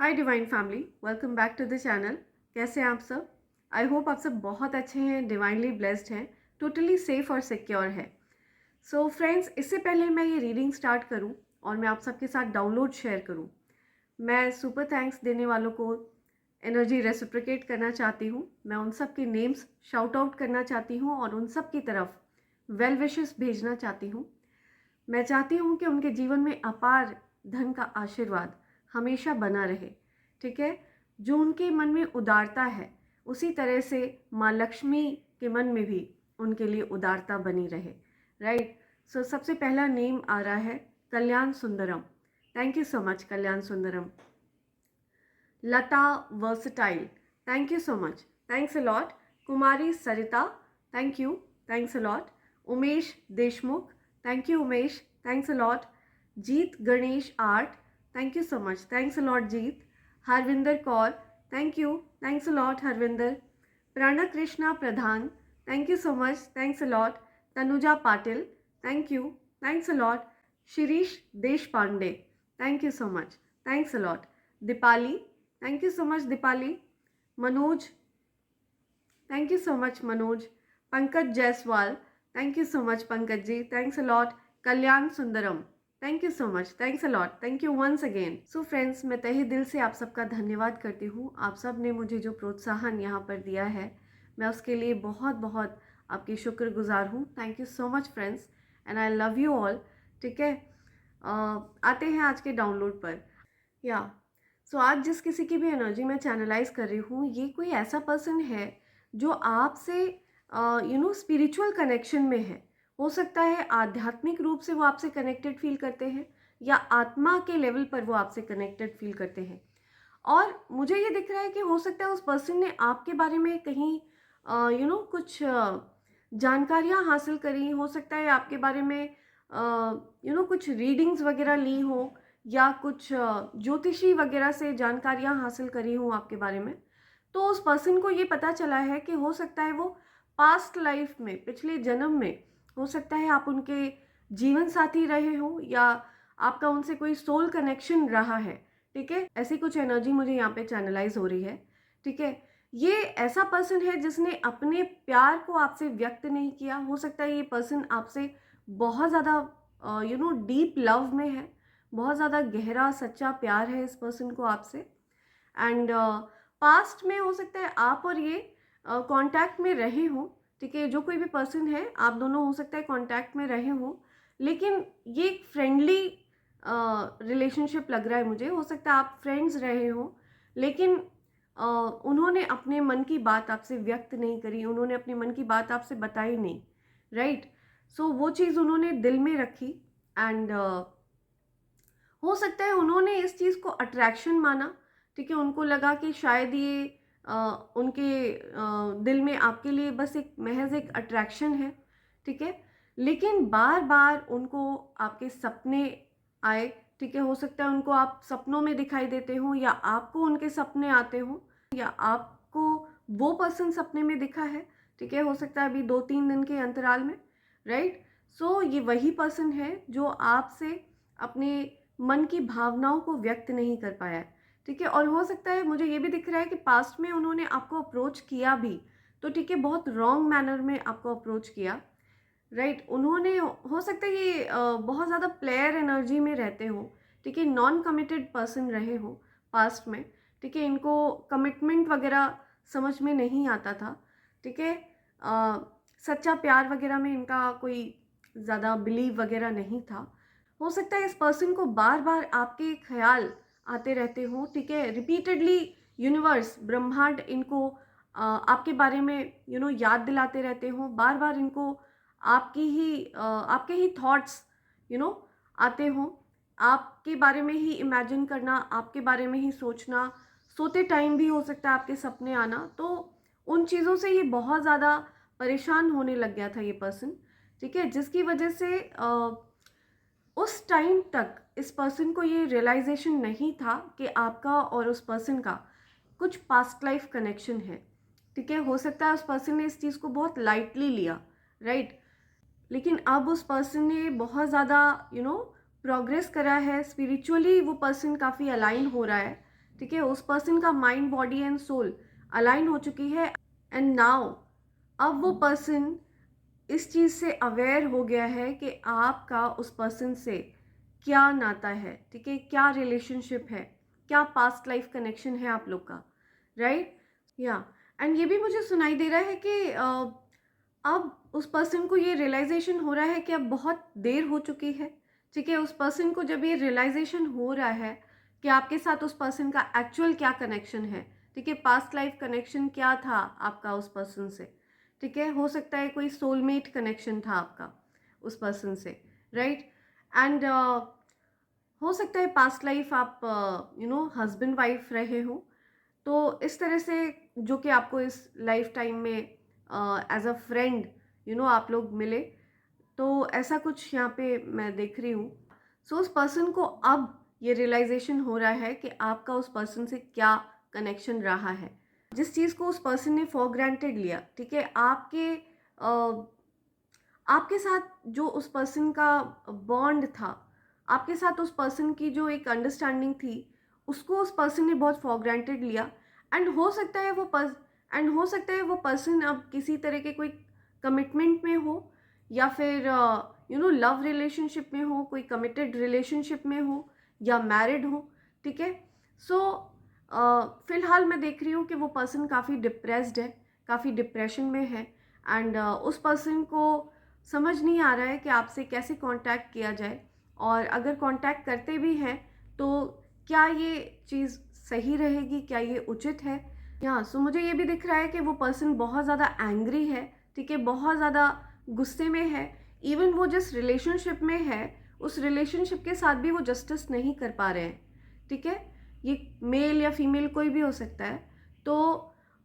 Hi divine family, welcome back to the channel. कैसे हैं आप सब? आई होप आप सब बहुत अच्छे हैं, डिवाइनली ब्लेस्ड हैं, टोटली सेफ और सिक्योर है। सो फ्रेंड्स, इससे पहले मैं ये रीडिंग स्टार्ट करूं और मैं आप सबके साथ डाउनलोड शेयर करूं, मैं सुपर थैंक्स देने वालों को एनर्जी रेसिप्रोकेट करना चाहती हूँ। मैं उन सब के नेम्स शाउट आउट करना चाहती हूँ और उन सब की तरफ वेल विशेस भेजना चाहती हूँ। मैं चाहती हूँ कि उनके जीवन में अपार धन का आशीर्वाद हमेशा बना रहे। ठीक है, जो उनके मन में उदारता है उसी तरह से माँ लक्ष्मी के मन में भी उनके लिए उदारता बनी रहे। राइट। सो सबसे पहला नेम आ रहा है Kalyan Sundaram. Thank you so much Kalyan Sundaram. Lata versatile, thank you so much, thanks a lot. Kumari Sarita, thank you, thanks a lot. Umesh Deshmukh, thank you Umesh, thanks a lot. Jeet Ganesh art, thank you so much, thanks a lot Jeet. Harvinder Kaur, thank you, thanks a lot Harvinder. Prana Krishna Pradhan, thank you so much, thanks a lot. Tanuja Patil, thank you, thanks a lot. Shirish Deshpande, thank you so much, thanks a lot. Deepali, thank you so much Deepali. Manoj, thank you so much Manoj. Pankaj Jaiswal, thank you so much Pankaj ji, thanks a lot. Kalyan Sundaram, thank you so much, thanks a lot, thank you once again. So friends, मैं तहे दिल से आप सबका धन्यवाद करती हूँ। आप सब ने मुझे जो प्रोत्साहन यहाँ पर दिया है, मैं उसके लिए बहुत बहुत आपकी शुक्रगुजार हूँ। Thank you so much friends, and I love you all. ठीक है, आते हैं आज के डाउनलोड पर। या सो आज जिस किसी की भी एनर्जी मैं चैनलाइज कर रही हूँ, ये कोई ऐसा पर्सन है जो आपसे स्पिरिचुअल कनेक्शन में है। हो सकता है आध्यात्मिक रूप से वो आपसे कनेक्टेड फील करते हैं या आत्मा के लेवल पर वो आपसे कनेक्टेड फील करते हैं। और मुझे ये दिख रहा है कि हो सकता है उस पर्सन ने आपके बारे में कहीं कुछ जानकारियाँ हासिल करी। हो सकता है आपके बारे में कुछ रीडिंग्स वगैरह ली हो या कुछ ज्योतिषी वगैरह से जानकारियाँ हासिल करी हूँ आपके बारे में। तो उस पर्सन को ये पता चला है कि हो सकता है वो पास्ट लाइफ में, पिछले जन्म में, हो सकता है आप उनके जीवन साथी रहे हो या आपका उनसे कोई सोल कनेक्शन रहा है। ठीक है, ऐसी कुछ एनर्जी मुझे यहाँ पे चैनलाइज हो रही है। ठीक है, ये ऐसा पर्सन है जिसने अपने प्यार को आपसे व्यक्त नहीं किया। हो सकता है ये पर्सन आपसे बहुत ज़्यादा डीप लव में है, बहुत ज़्यादा गहरा सच्चा प्यार है इस पर्सन को आपसे। एंड पास्ट में हो सकता है आप और ये कांटेक्ट में रहे हो। ठीक है, जो कोई भी पर्सन है, आप दोनों हो सकता है कांटेक्ट में रहे हो, लेकिन ये एक फ्रेंडली रिलेशनशिप लग रहा है मुझे। हो सकता है आप फ्रेंड्स रहे हो, लेकिन उन्होंने अपने मन की बात आपसे व्यक्त नहीं करी, उन्होंने अपने मन की बात आपसे बताई नहीं। राइट। सो वो चीज़ उन्होंने दिल में रखी। एंड हो सकता है उन्होंने इस चीज़ को अट्रैक्शन माना। ठीक है, उनको लगा कि शायद ये उनके दिल में आपके लिए बस एक महज एक अट्रैक्शन है। ठीक है, लेकिन बार बार उनको आपके सपने आए। ठीक है, हो सकता है उनको आप सपनों में दिखाई देते हो या आपको उनके सपने आते हो या आपको वो पर्सन सपने में दिखा है। ठीक है, हो सकता है अभी 2-3 दिन के अंतराल में। राइट। सो ये वही पर्सन है जो आपसे अपने मन की भावनाओं को व्यक्त नहीं कर पाया है। ठीक है, और हो सकता है मुझे ये भी दिख रहा है कि पास्ट में उन्होंने आपको अप्रोच किया भी, तो ठीक है, बहुत रॉन्ग मैनर में आपको अप्रोच किया। राइट। उन्होंने, हो सकता है ये बहुत ज़्यादा प्लेयर एनर्जी में रहते हो। ठीक है, नॉन कमिटेड पर्सन रहे हो पास्ट में। ठीक है, इनको कमिटमेंट वगैरह समझ में नहीं आता था। ठीक है, सच्चा प्यार वगैरह में इनका कोई ज़्यादा बिलीव वगैरह नहीं था। हो सकता है इस पर्सन को बार बार आपके ख्याल आते रहते हो। ठीक है, रिपीटेडली यूनिवर्स, ब्रह्मांड इनको आपके बारे में याद दिलाते रहते हो। बार बार इनको आपके ही थॉट्स आते हो। आपके बारे में ही इमेजिन करना, आपके बारे में ही सोचना, सोते टाइम भी हो सकता है आपके सपने आना। तो उन चीज़ों से ये बहुत ज़्यादा परेशान होने लग गया था ये पर्सन। ठीक है, जिसकी वजह से उस टाइम तक इस पर्सन को ये रियलाइजेशन नहीं था कि आपका और उस पर्सन का कुछ पास्ट लाइफ कनेक्शन है। ठीक है, हो सकता है उस पर्सन ने इस चीज़ को बहुत लाइटली लिया। राइट। लेकिन अब उस पर्सन ने बहुत ज़्यादा प्रोग्रेस करा है स्पिरिचुअली, वो पर्सन काफ़ी अलाइन हो रहा है। ठीक है, उस पर्सन का mind, body and soul align हो चुकी है। एंड नाउ अब वो पर्सन इस चीज़ से अवेयर हो गया है कि आपका उस पर्सन से क्या नाता है, ठीक है, क्या रिलेशनशिप है, क्या पास्ट लाइफ कनेक्शन है आप लोग का, राइट। या एंड ये भी मुझे सुनाई दे रहा है कि अब उस पर्सन को ये रियलाइजेशन हो रहा है कि अब बहुत देर हो चुकी है, ठीक है। उस पर्सन को जब ये रियलाइजेशन हो रहा है कि आपके साथ उस पर्सन का एक्चुअल क्या कनेक्शन है, ठीक है, पास्ट लाइफ कनेक्शन क्या था आपका उस पर्सन से, ठीक है, हो सकता है कोई सोलमेट कनेक्शन था आपका उस पर्सन से, राइट। एंड हो सकता है पास्ट लाइफ आप हस्बैंड वाइफ रहे हो, तो इस तरह से जो कि आपको इस लाइफ टाइम में एज अ फ्रेंड आप लोग मिले, तो ऐसा कुछ यहाँ पे मैं देख रही हूँ। सो उस पर्सन को अब ये रियलाइजेशन हो रहा है कि आपका उस पर्सन से क्या कनेक्शन रहा है, जिस चीज़ को उस पर्सन ने फॉर ग्रांटेड लिया, ठीक है, आपके साथ जो उस पर्सन का बॉन्ड था, आपके साथ उस पर्सन की जो एक अंडरस्टैंडिंग थी, उसको उस पर्सन ने बहुत फॉर ग्रांटेड लिया। एंड हो सकता है वो पर्सन अब किसी तरह के कोई कमिटमेंट में हो, या फिर लव रिलेशनशिप में हो, कोई कमिटेड रिलेशनशिप में हो, या मैरिड हो, ठीक है। सो फिलहाल मैं देख रही हूँ कि वो पर्सन काफ़ी डिप्रेस्ड है, काफ़ी डिप्रेशन में है। एंड उस पर्सन को समझ नहीं आ रहा है कि आपसे कैसे कांटेक्ट किया जाए, और अगर कांटेक्ट करते भी हैं तो क्या ये चीज़ सही रहेगी, क्या ये उचित है। या सो मुझे ये भी दिख रहा है कि वो पर्सन बहुत ज़्यादा एंग्री है, ठीक है, बहुत ज़्यादा गुस्से में है। इवन वो जिस रिलेशनशिप में है, उस रिलेशनशिप के साथ भी वो जस्टिस नहीं कर पा रहे हैं, ठीक है। ये मेल या फीमेल कोई भी हो सकता है। तो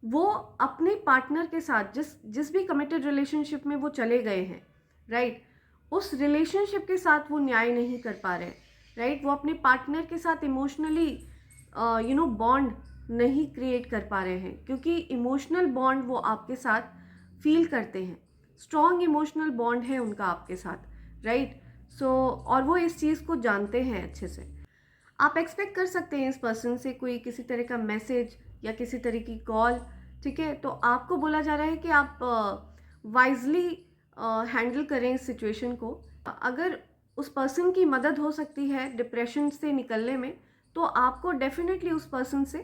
वो अपने पार्टनर के साथ जिस जिस भी कमिटेड रिलेशनशिप में वो चले गए हैं, राइट, उस रिलेशनशिप के साथ वो न्याय नहीं कर पा रहे, राइट। वो अपने पार्टनर के साथ इमोशनली बॉन्ड नहीं क्रिएट कर पा रहे हैं, क्योंकि इमोशनल बॉन्ड वो आपके साथ फील करते हैं, स्ट्रॉन्ग इमोशनल बॉन्ड है उनका आपके साथ, राइट। सो और वो इस चीज़ को जानते हैं अच्छे से। आप एक्सपेक्ट कर सकते हैं इस पर्सन से कोई किसी तरह का मैसेज या किसी तरह की कॉल, ठीक है। तो आपको बोला जा रहा है कि आप वाइजली हैंडल करें इस सिचुएशन को। अगर उस पर्सन की मदद हो सकती है डिप्रेशन से निकलने में, तो आपको डेफिनेटली उस पर्सन से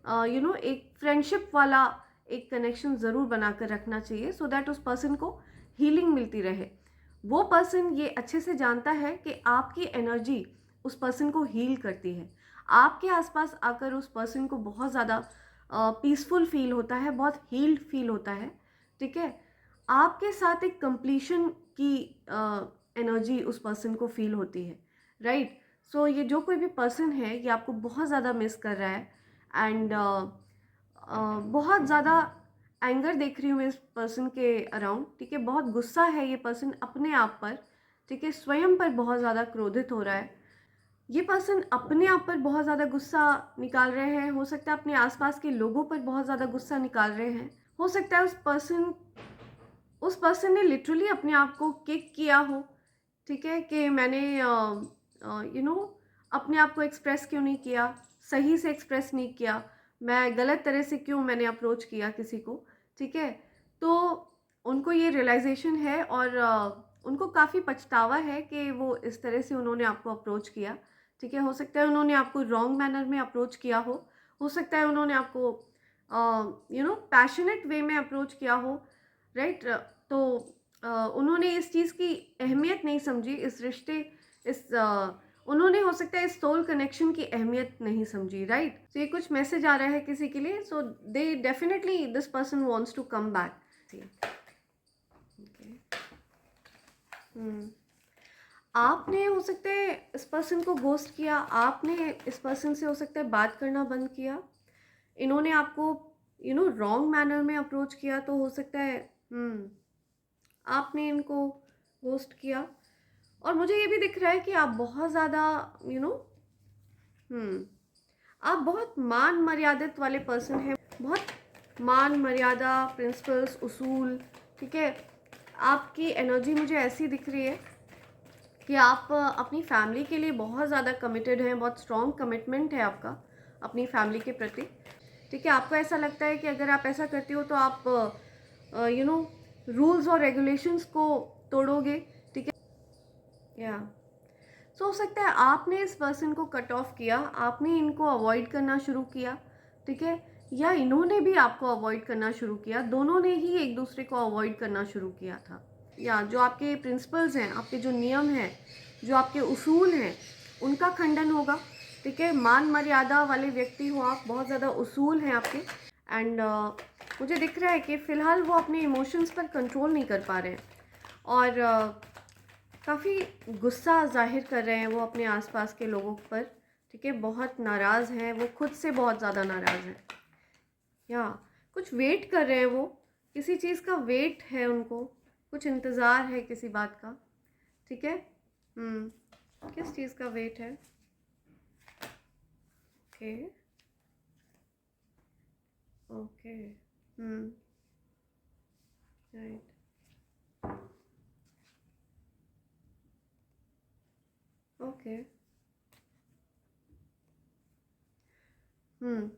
एक फ्रेंडशिप वाला एक कनेक्शन ज़रूर बनाकर रखना चाहिए, सो दैट उस पर्सन को हीलिंग मिलती रहे। वो पर्सन ये अच्छे से जानता है कि आपकी एनर्जी उस पर्सन को हील करती है। आपके आसपास आकर उस पर्सन को बहुत ज़्यादा पीसफुल फील होता है, बहुत हील्ड फील होता है, ठीक है। आपके साथ एक कंप्लीशन की एनर्जी उस पर्सन को फील होती है, राइट। सो ये जो कोई भी पर्सन है ये आपको बहुत ज़्यादा मिस कर रहा है। एंड बहुत ज़्यादा एंगर देख रही हूँ मैं इस पर्सन के अराउंड, ठीक है। बहुत गुस्सा है ये पर्सन अपने आप पर, ठीक है, स्वयं पर बहुत ज़्यादा क्रोधित हो रहा है। ये पर्सन अपने आप पर बहुत ज़्यादा गुस्सा निकाल रहे हैं, हो सकता है अपने आसपास के लोगों पर बहुत ज़्यादा गुस्सा निकाल रहे हैं, हो सकता है उस पर्सन ने लिटरली अपने आप को किक किया हो, ठीक है, कि मैंने अपने आप को एक्सप्रेस क्यों नहीं किया, सही से एक्सप्रेस नहीं किया, मैं गलत तरह से क्यों मैंने अप्रोच किया किसी को, ठीक है। तो उनको ये रियलाइजेशन है, और उनको काफ़ी पछतावा है कि वो इस तरह से उन्होंने आपको अप्रोच किया, ठीक है। हो सकता है उन्होंने आपको रॉन्ग मैनर में अप्रोच किया हो सकता है उन्होंने आपको पैशनेट वे में अप्रोच किया हो, राइट। तो उन्होंने इस चीज़ की अहमियत नहीं समझी, इस रिश्ते उन्होंने हो सकता है इस सोल कनेक्शन की अहमियत नहीं समझी, राइट। तो ये कुछ मैसेज आ रहा है किसी के लिए, so they definitely this person wants to come back. आपने हो सकता है इस पर्सन को घोस्ट किया, आपने इस पर्सन से हो सकता है बात करना बंद किया, इन्होंने आपको रॉन्ग मैनर में अप्रोच किया, तो हो सकता है आपने इनको घोस्ट किया। और मुझे ये भी दिख रहा है कि आप बहुत ज़्यादा आप बहुत मान मर्यादित वाले पर्सन हैं, बहुत मान मर्यादा, प्रिंसिपल्स, उसूल, ठीक है। आपकी एनर्जी मुझे ऐसी दिख रही है कि आप अपनी फैमिली के लिए बहुत ज़्यादा कमिटेड हैं, बहुत स्ट्रॉन्ग कमिटमेंट है आपका, अपनी फैमिली के प्रति। ठीक है, आपको ऐसा लगता है कि अगर आप ऐसा करती हो तो आप रूल्स और रेगुलेशंस को तोड़ोगे। ठीक है, या हो सकता है आपने इस पर्सन को कट ऑफ किया, आपने इनको अवॉइड करना शुरू किया। ठीक है, या इन्होंने भी आपको अवॉइड करना शुरू किया, दोनों ने ही एक दूसरे को अवॉइड करना शुरू किया था। या जो आपके प्रिंसिपल्स हैं, आपके जो नियम हैं, जो आपके उसूल हैं, उनका खंडन होगा। ठीक है, मान मर्यादा वाले व्यक्ति हो आप, बहुत ज़्यादा उसूल हैं आपके। एंड मुझे दिख रहा है कि फ़िलहाल वो अपने इमोशंस पर कंट्रोल नहीं कर पा रहे हैं और काफ़ी गुस्सा जाहिर कर रहे हैं वो अपने आसपास के लोगों पर। ठीक है, बहुत नाराज़ हैं वो, खुद से बहुत ज़्यादा नाराज़ हैं। या कुछ वेट कर रहे हैं वो, किसी चीज़ का वेट है उनको, कुछ इंतज़ार है किसी बात का। ठीक है, किस चीज़ का वेट है? Okay okay, right, okay,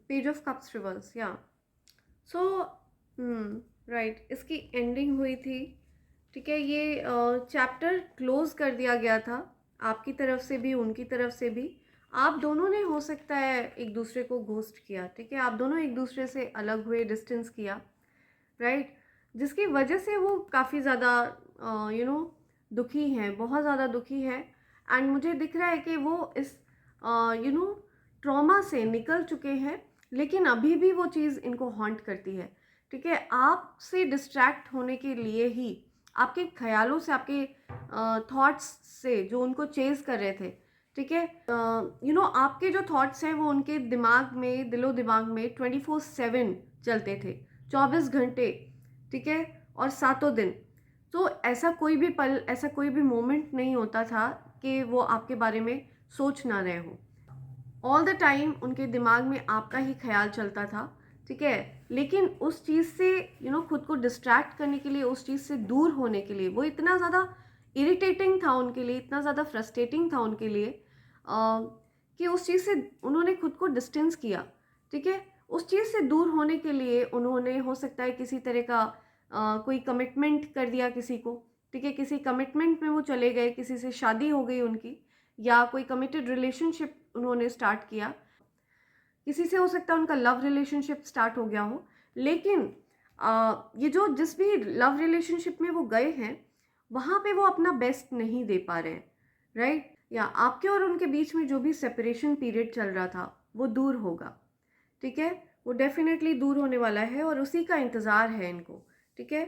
page of cups reverse, या सो राइट, इसकी एंडिंग हुई थी। ठीक है, ये चैप्टर क्लोज कर दिया गया था, आपकी तरफ से भी उनकी तरफ से भी। आप दोनों ने हो सकता है एक दूसरे को घोस्ट किया। ठीक है, आप दोनों एक दूसरे से अलग हुए, डिस्टेंस किया, राइट, जिसकी वजह से वो काफ़ी ज़्यादा दुखी हैं, बहुत ज़्यादा दुखी है। एंड मुझे दिख रहा है कि वो इस ट्रॉमा से निकल चुके हैं, लेकिन अभी भी वो चीज़ इनको हॉन्ट करती है। ठीक है, आपसे डिस्ट्रैक्ट होने के लिए ही, आपके ख्यालों से, आपके थॉट्स से जो उनको चेज़ कर रहे थे। ठीक है, आपके जो थॉट्स हैं वो उनके दिमाग में, दिलो दिमाग में 24/7 चलते थे, 24 घंटे। ठीक है, और सातों दिन। तो ऐसा कोई भी पल, ऐसा कोई भी मोमेंट नहीं होता था कि वो आपके बारे में सोच ना रहे हो। ऑल द टाइम उनके दिमाग में आपका ही ख्याल चलता था। ठीक है, लेकिन उस चीज़ से खुद को डिस्ट्रैक्ट करने के लिए, उस चीज़ से दूर होने के लिए, वो इतना ज़्यादा इरिटेटिंग था उनके लिए, इतना ज़्यादा फ्रस्ट्रेटिंग था उनके लिए कि उस चीज़ से उन्होंने खुद को डिस्टेंस किया। ठीक है, उस चीज़ से दूर होने के लिए उन्होंने हो सकता है किसी तरह का कोई कमिटमेंट कर दिया किसी को। ठीक है, किसी कमिटमेंट में वो चले गए, किसी से शादी हो गई उनकी, या कोई कमिटेड रिलेशनशिप उन्होंने स्टार्ट किया, किसी से हो सकता है उनका लव रिलेशनशिप स्टार्ट हो गया हो। लेकिन ये जो जिस भी लव रिलेशनशिप में वो गए हैं, वहाँ पे वो अपना बेस्ट नहीं दे पा रहे हैं, राइट। या आपके और उनके बीच में जो भी सेपरेशन पीरियड चल रहा था वो दूर होगा। ठीक है, वो डेफिनेटली दूर होने वाला है और उसी का इंतज़ार है इनको। ठीक है,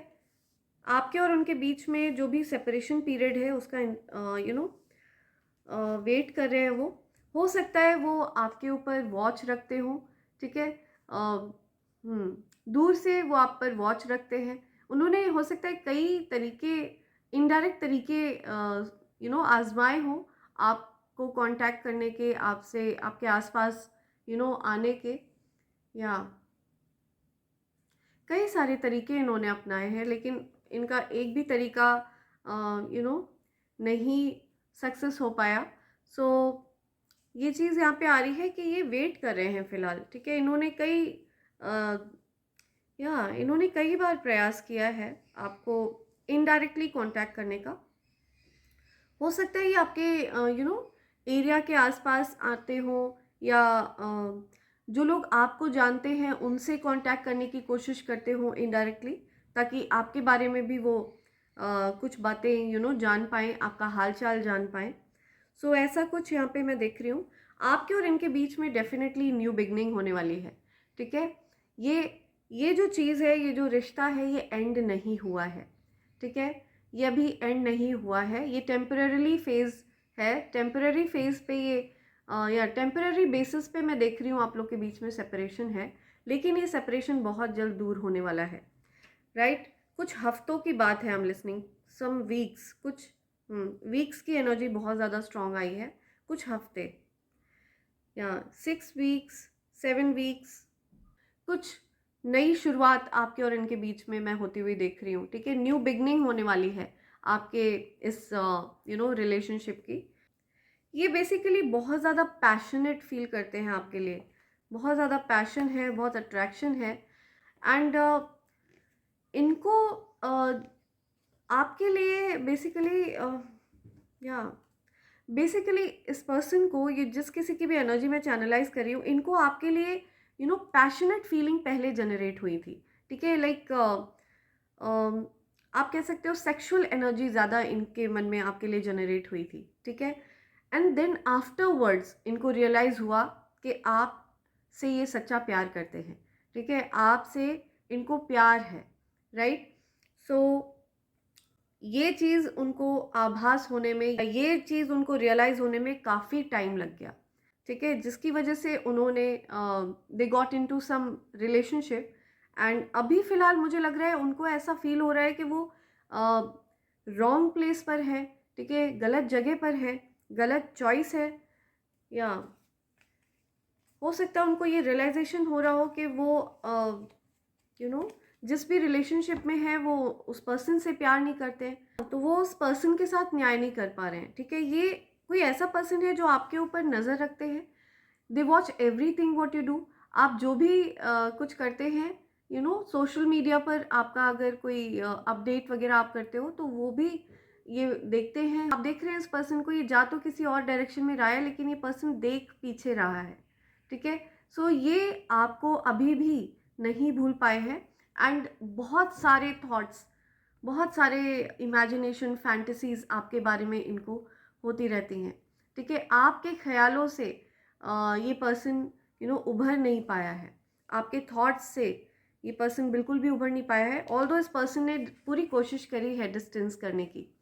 आपके और उनके बीच में जो भी सेपरेशन पीरियड है उसका वेट कर रहे हैं वो। हो सकता है वो आपके ऊपर वॉच रखते हो। ठीक है, दूर से वो आप पर वॉच रखते हैं। उन्होंने हो सकता है कई तरीके, इनडायरेक्ट तरीके आजमाए हों आपको कांटेक्ट करने के, आपसे, आपके आसपास आने के। या कई सारे तरीके इन्होंने अपनाए हैं, लेकिन इनका एक भी तरीका नहीं सक्सेस हो पाया। सो ये चीज़ यहाँ पे आ रही है कि ये वेट कर रहे हैं फ़िलहाल। ठीक है, इन्होंने कई बार प्रयास किया है आपको इनडायरेक्टली कांटेक्ट करने का। हो सकता है ये आपके एरिया के आसपास आते हो, या जो लोग आपको जानते हैं उनसे कांटेक्ट करने की कोशिश करते हो इनडायरेक्टली, ताकि आपके बारे में भी वो कुछ बातें जान पाएँ, आपका हाल चाल जान पाएँ। सो ऐसा कुछ यहाँ पे मैं देख रही हूँ। आपके और इनके बीच में डेफिनेटली न्यू बिगनिंग होने वाली है। ठीक है, ये जो चीज़ है, ये जो रिश्ता है, ये एंड नहीं हुआ है। ठीक है, ये अभी एंड नहीं हुआ है, ये टेम्पररी फेज़ है। टेम्पररी फेज़ पे ये या टेम्पररी बेसिस पे मैं देख रही हूँ आप लोग के बीच में सेपरेशन है, लेकिन ये सेपरेशन बहुत जल्द दूर होने वाला है, राइट। कुछ हफ्तों की बात है, I am listening some weeks, कुछ वीक्स की एनर्जी बहुत ज़्यादा स्ट्रॉन्ग आई है, कुछ हफ्ते, या 6 वीक्स, 7 वीक्स, कुछ नई शुरुआत आपके और इनके बीच में मैं होती हुई देख रही हूँ। ठीक है, न्यू बिगनिंग होने वाली है आपके इस रिलेशनशिप की। ये बेसिकली बहुत ज़्यादा पैशनेट फील करते हैं आपके लिए, बहुत ज़्यादा पैशन है, बहुत अट्रैक्शन है। एंड इनको आपके लिए बेसिकली या बेसिकली इस पर्सन को, ये जिस किसी की भी एनर्जी में चैनलाइज कर रही हूँ, इनको आपके लिए पैशनेट फीलिंग पहले जनरेट हुई थी, ठीक है। लाइक आप कह सकते हो सेक्सुअल एनर्जी ज़्यादा इनके मन में आपके लिए जनरेट हुई थी, ठीक है। एंड देन आफ्टरवर्ड्स इनको रियलाइज़ हुआ कि आप से ये सच्चा प्यार करते हैं, ठीक है, आपसे इनको प्यार है, राइट। सो ये चीज़ उनको आभास होने में, ये चीज़ उनको रियलाइज़ होने में काफ़ी टाइम लग गया, ठीक है, जिसकी वजह से उन्होंने they got into some relationship. And अभी फ़िलहाल मुझे लग रहा है उनको ऐसा फील हो रहा है कि वो रॉन्ग प्लेस पर है, ठीक है, गलत जगह पर है, गलत चॉइस है। या हो सकता है उनको ये रियलाइजेशन हो रहा हो कि वो जिस भी रिलेशनशिप में है वो उस पर्सन से प्यार नहीं करते, तो वो उस पर्सन के साथ न्याय नहीं कर पा रहे हैं, ठीक है। ये कोई ऐसा पर्सन है जो आपके ऊपर नज़र रखते हैं, they watch everything what you do. आप जो भी कुछ करते हैं, सोशल मीडिया पर आपका अगर कोई अपडेट वगैरह आप करते हो तो वो भी ये देखते हैं। आप देख रहे हैं इस पर्सन को, ये जा तो किसी और डायरेक्शन में रहा है लेकिन ये पर्सन देख पीछे रहा है, ठीक है। सो ये आपको अभी भी नहीं भूल पाए हैं। एंड बहुत सारे थॉट्स, बहुत सारे इमेजिनेशन, फैंटेसीज आपके बारे में इनको होती रहती हैं, ठीक है। आपके ख्यालों से ये पर्सन उभर नहीं पाया है, आपके थॉट्स से ये पर्सन बिल्कुल भी उभर नहीं पाया है। ऑल्दो इस पर्सन ने पूरी कोशिश करी है डिस्टेंस करने की,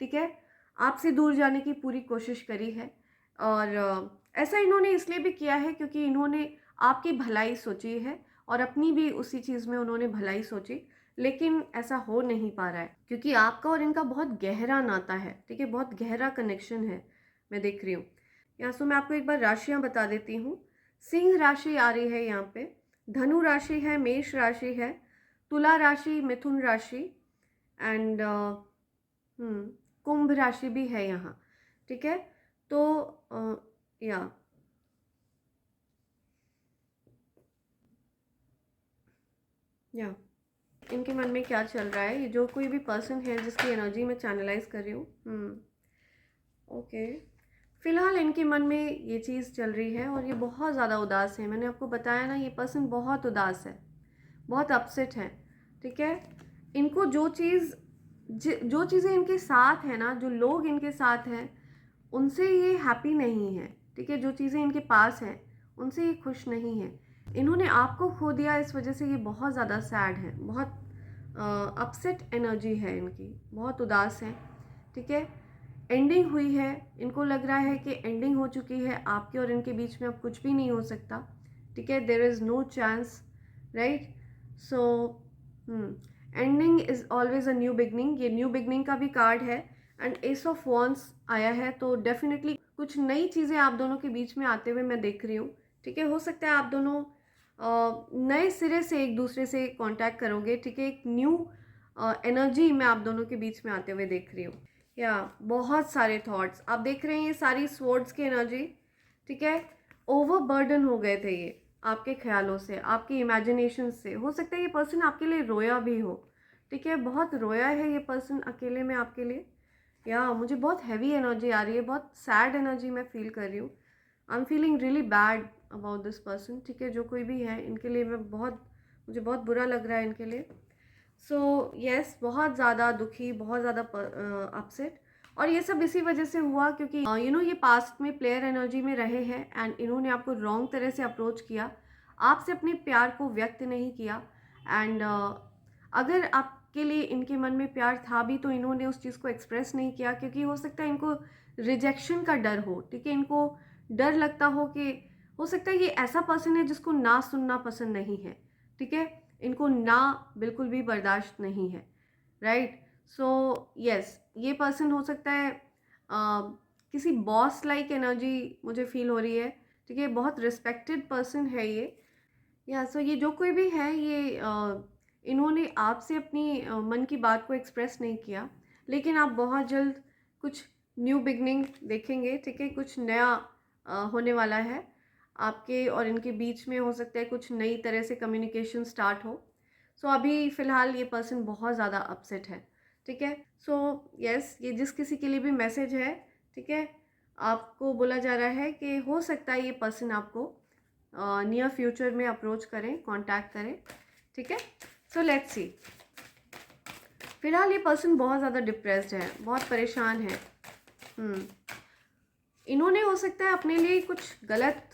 ठीक है, आपसे दूर जाने की पूरी कोशिश करी है। और ऐसा इन्होंने इसलिए भी किया है क्योंकि इन्होंने आपकी भलाई सोची है और अपनी भी उसी चीज़ में उन्होंने भलाई सोची, लेकिन ऐसा हो नहीं पा रहा है क्योंकि आपका और इनका बहुत गहरा नाता है, ठीक है, बहुत गहरा कनेक्शन है, मैं देख रही हूँ। यहाँ सो मैं आपको एक बार राशियाँ बता देती हूँ। सिंह राशि आ रही है यहाँ पे, धनु राशि है, मेष राशि है, तुला राशि, मिथुन राशि एंड कुंभ राशि भी है यहाँ, ठीक है। तो या या इनके मन में क्या चल रहा है, ये जो कोई भी पर्सन है जिसकी एनर्जी में चैनलाइज कर रही हूँ। ओके, फिलहाल इनके मन में ये चीज़ चल रही है और ये बहुत ज़्यादा उदास है। मैंने आपको बताया ना, ये पर्सन बहुत उदास है, बहुत अपसेट है, ठीक है। इनको जो चीज़ें इनके साथ है ना, जो लोग इनके साथ हैं, उनसे ये हैप्पी नहीं है, ठीक है। जो चीज़ें इनके पास हैं उनसे ये खुश नहीं है। इन्होंने आपको खो दिया, इस वजह से ये बहुत ज़्यादा सैड है, बहुत अपसेट एनर्जी है इनकी, बहुत उदास है, ठीक है। एंडिंग हुई है, इनको लग रहा है कि एंडिंग हो चुकी है, आपके और इनके बीच में अब कुछ भी नहीं हो सकता, ठीक है, there is no chance, right. So ending is always a new beginning, ये न्यू बिगनिंग का भी कार्ड है। एंड एस ऑफ वॉन्स आया है, तो डेफिनेटली कुछ नई चीज़ें आप दोनों के बीच में आते हुए मैं देख रही हूँ, ठीक है। हो सकता है आप दोनों नए सिरे से एक दूसरे से कांटेक्ट करोगे, ठीक है। एक न्यू एनर्जी मैं आप दोनों के बीच में आते हुए देख रही हूँ। या बहुत सारे थॉट्स आप देख रहे हैं, ये सारी स्वॉर्ड्स की एनर्जी, ठीक है। ओवरबर्डन हो गए थे ये आपके ख्यालों से, आपकी इमेजिनेशन से। हो सकता है ये पर्सन आपके लिए रोया भी हो, ठीक है, बहुत रोया है ये पर्सन अकेले में आपके लिए। या मुझे बहुत हैवी एनर्जी आ रही है, बहुत सैड एनर्जी मैं फील कर रही हूँ। I am feeling really bad about this person, ठीक है। जो कोई भी है इनके लिए मुझे बहुत बुरा लग रहा है इनके लिए। सो यस, बहुत ज़्यादा दुखी, बहुत ज़्यादा अपसेट। और ये सब इसी वजह से हुआ क्योंकि ये पास्ट में प्लेयर एनर्जी में रहे हैं एंड इन्होंने आपको रॉन्ग तरह से अप्रोच किया, आपसे अपने प्यार को व्यक्त नहीं किया। एंड अगर आपके लिए इनके मन में प्यार था भी तो इन्होंने उस चीज़ को एक्सप्रेस नहीं किया क्योंकि हो सकता है इनको रिजेक्शन का डर हो, ठीक है। इनको डर लगता हो कि हो सकता है ये ऐसा पर्सन है जिसको ना सुनना पसंद नहीं है, ठीक है, इनको ना बिल्कुल भी बर्दाश्त नहीं है, राइट। सो यस, ये पर्सन हो सकता है किसी बॉस लाइक एनर्जी मुझे फील हो रही है, ठीक है, बहुत रिस्पेक्टेड पर्सन है ये। या सो ये जो कोई भी है, ये इन्होंने आपसे अपनी मन की बात को एक्सप्रेस नहीं किया, लेकिन आप बहुत जल्द कुछ न्यू बिगनिंग देखेंगे, ठीक है, कुछ नया होने वाला है। आपके और इनके बीच में हो सकता है कुछ नई तरह से कम्युनिकेशन स्टार्ट हो। सो अभी फ़िलहाल ये पर्सन बहुत ज़्यादा अपसेट है, ठीक है। सो यस, ये जिस किसी के लिए भी मैसेज है, ठीक है, आपको बोला जा रहा है कि हो सकता है ये पर्सन आपको नियर फ्यूचर में अप्रोच करें, कांटेक्ट करें, ठीक है। So let's see. फिलहाल ये पर्सन बहुत ज़्यादा डिप्रेस्ड है, बहुत परेशान है। इन्होंने हो सकता है अपने लिए कुछ गलत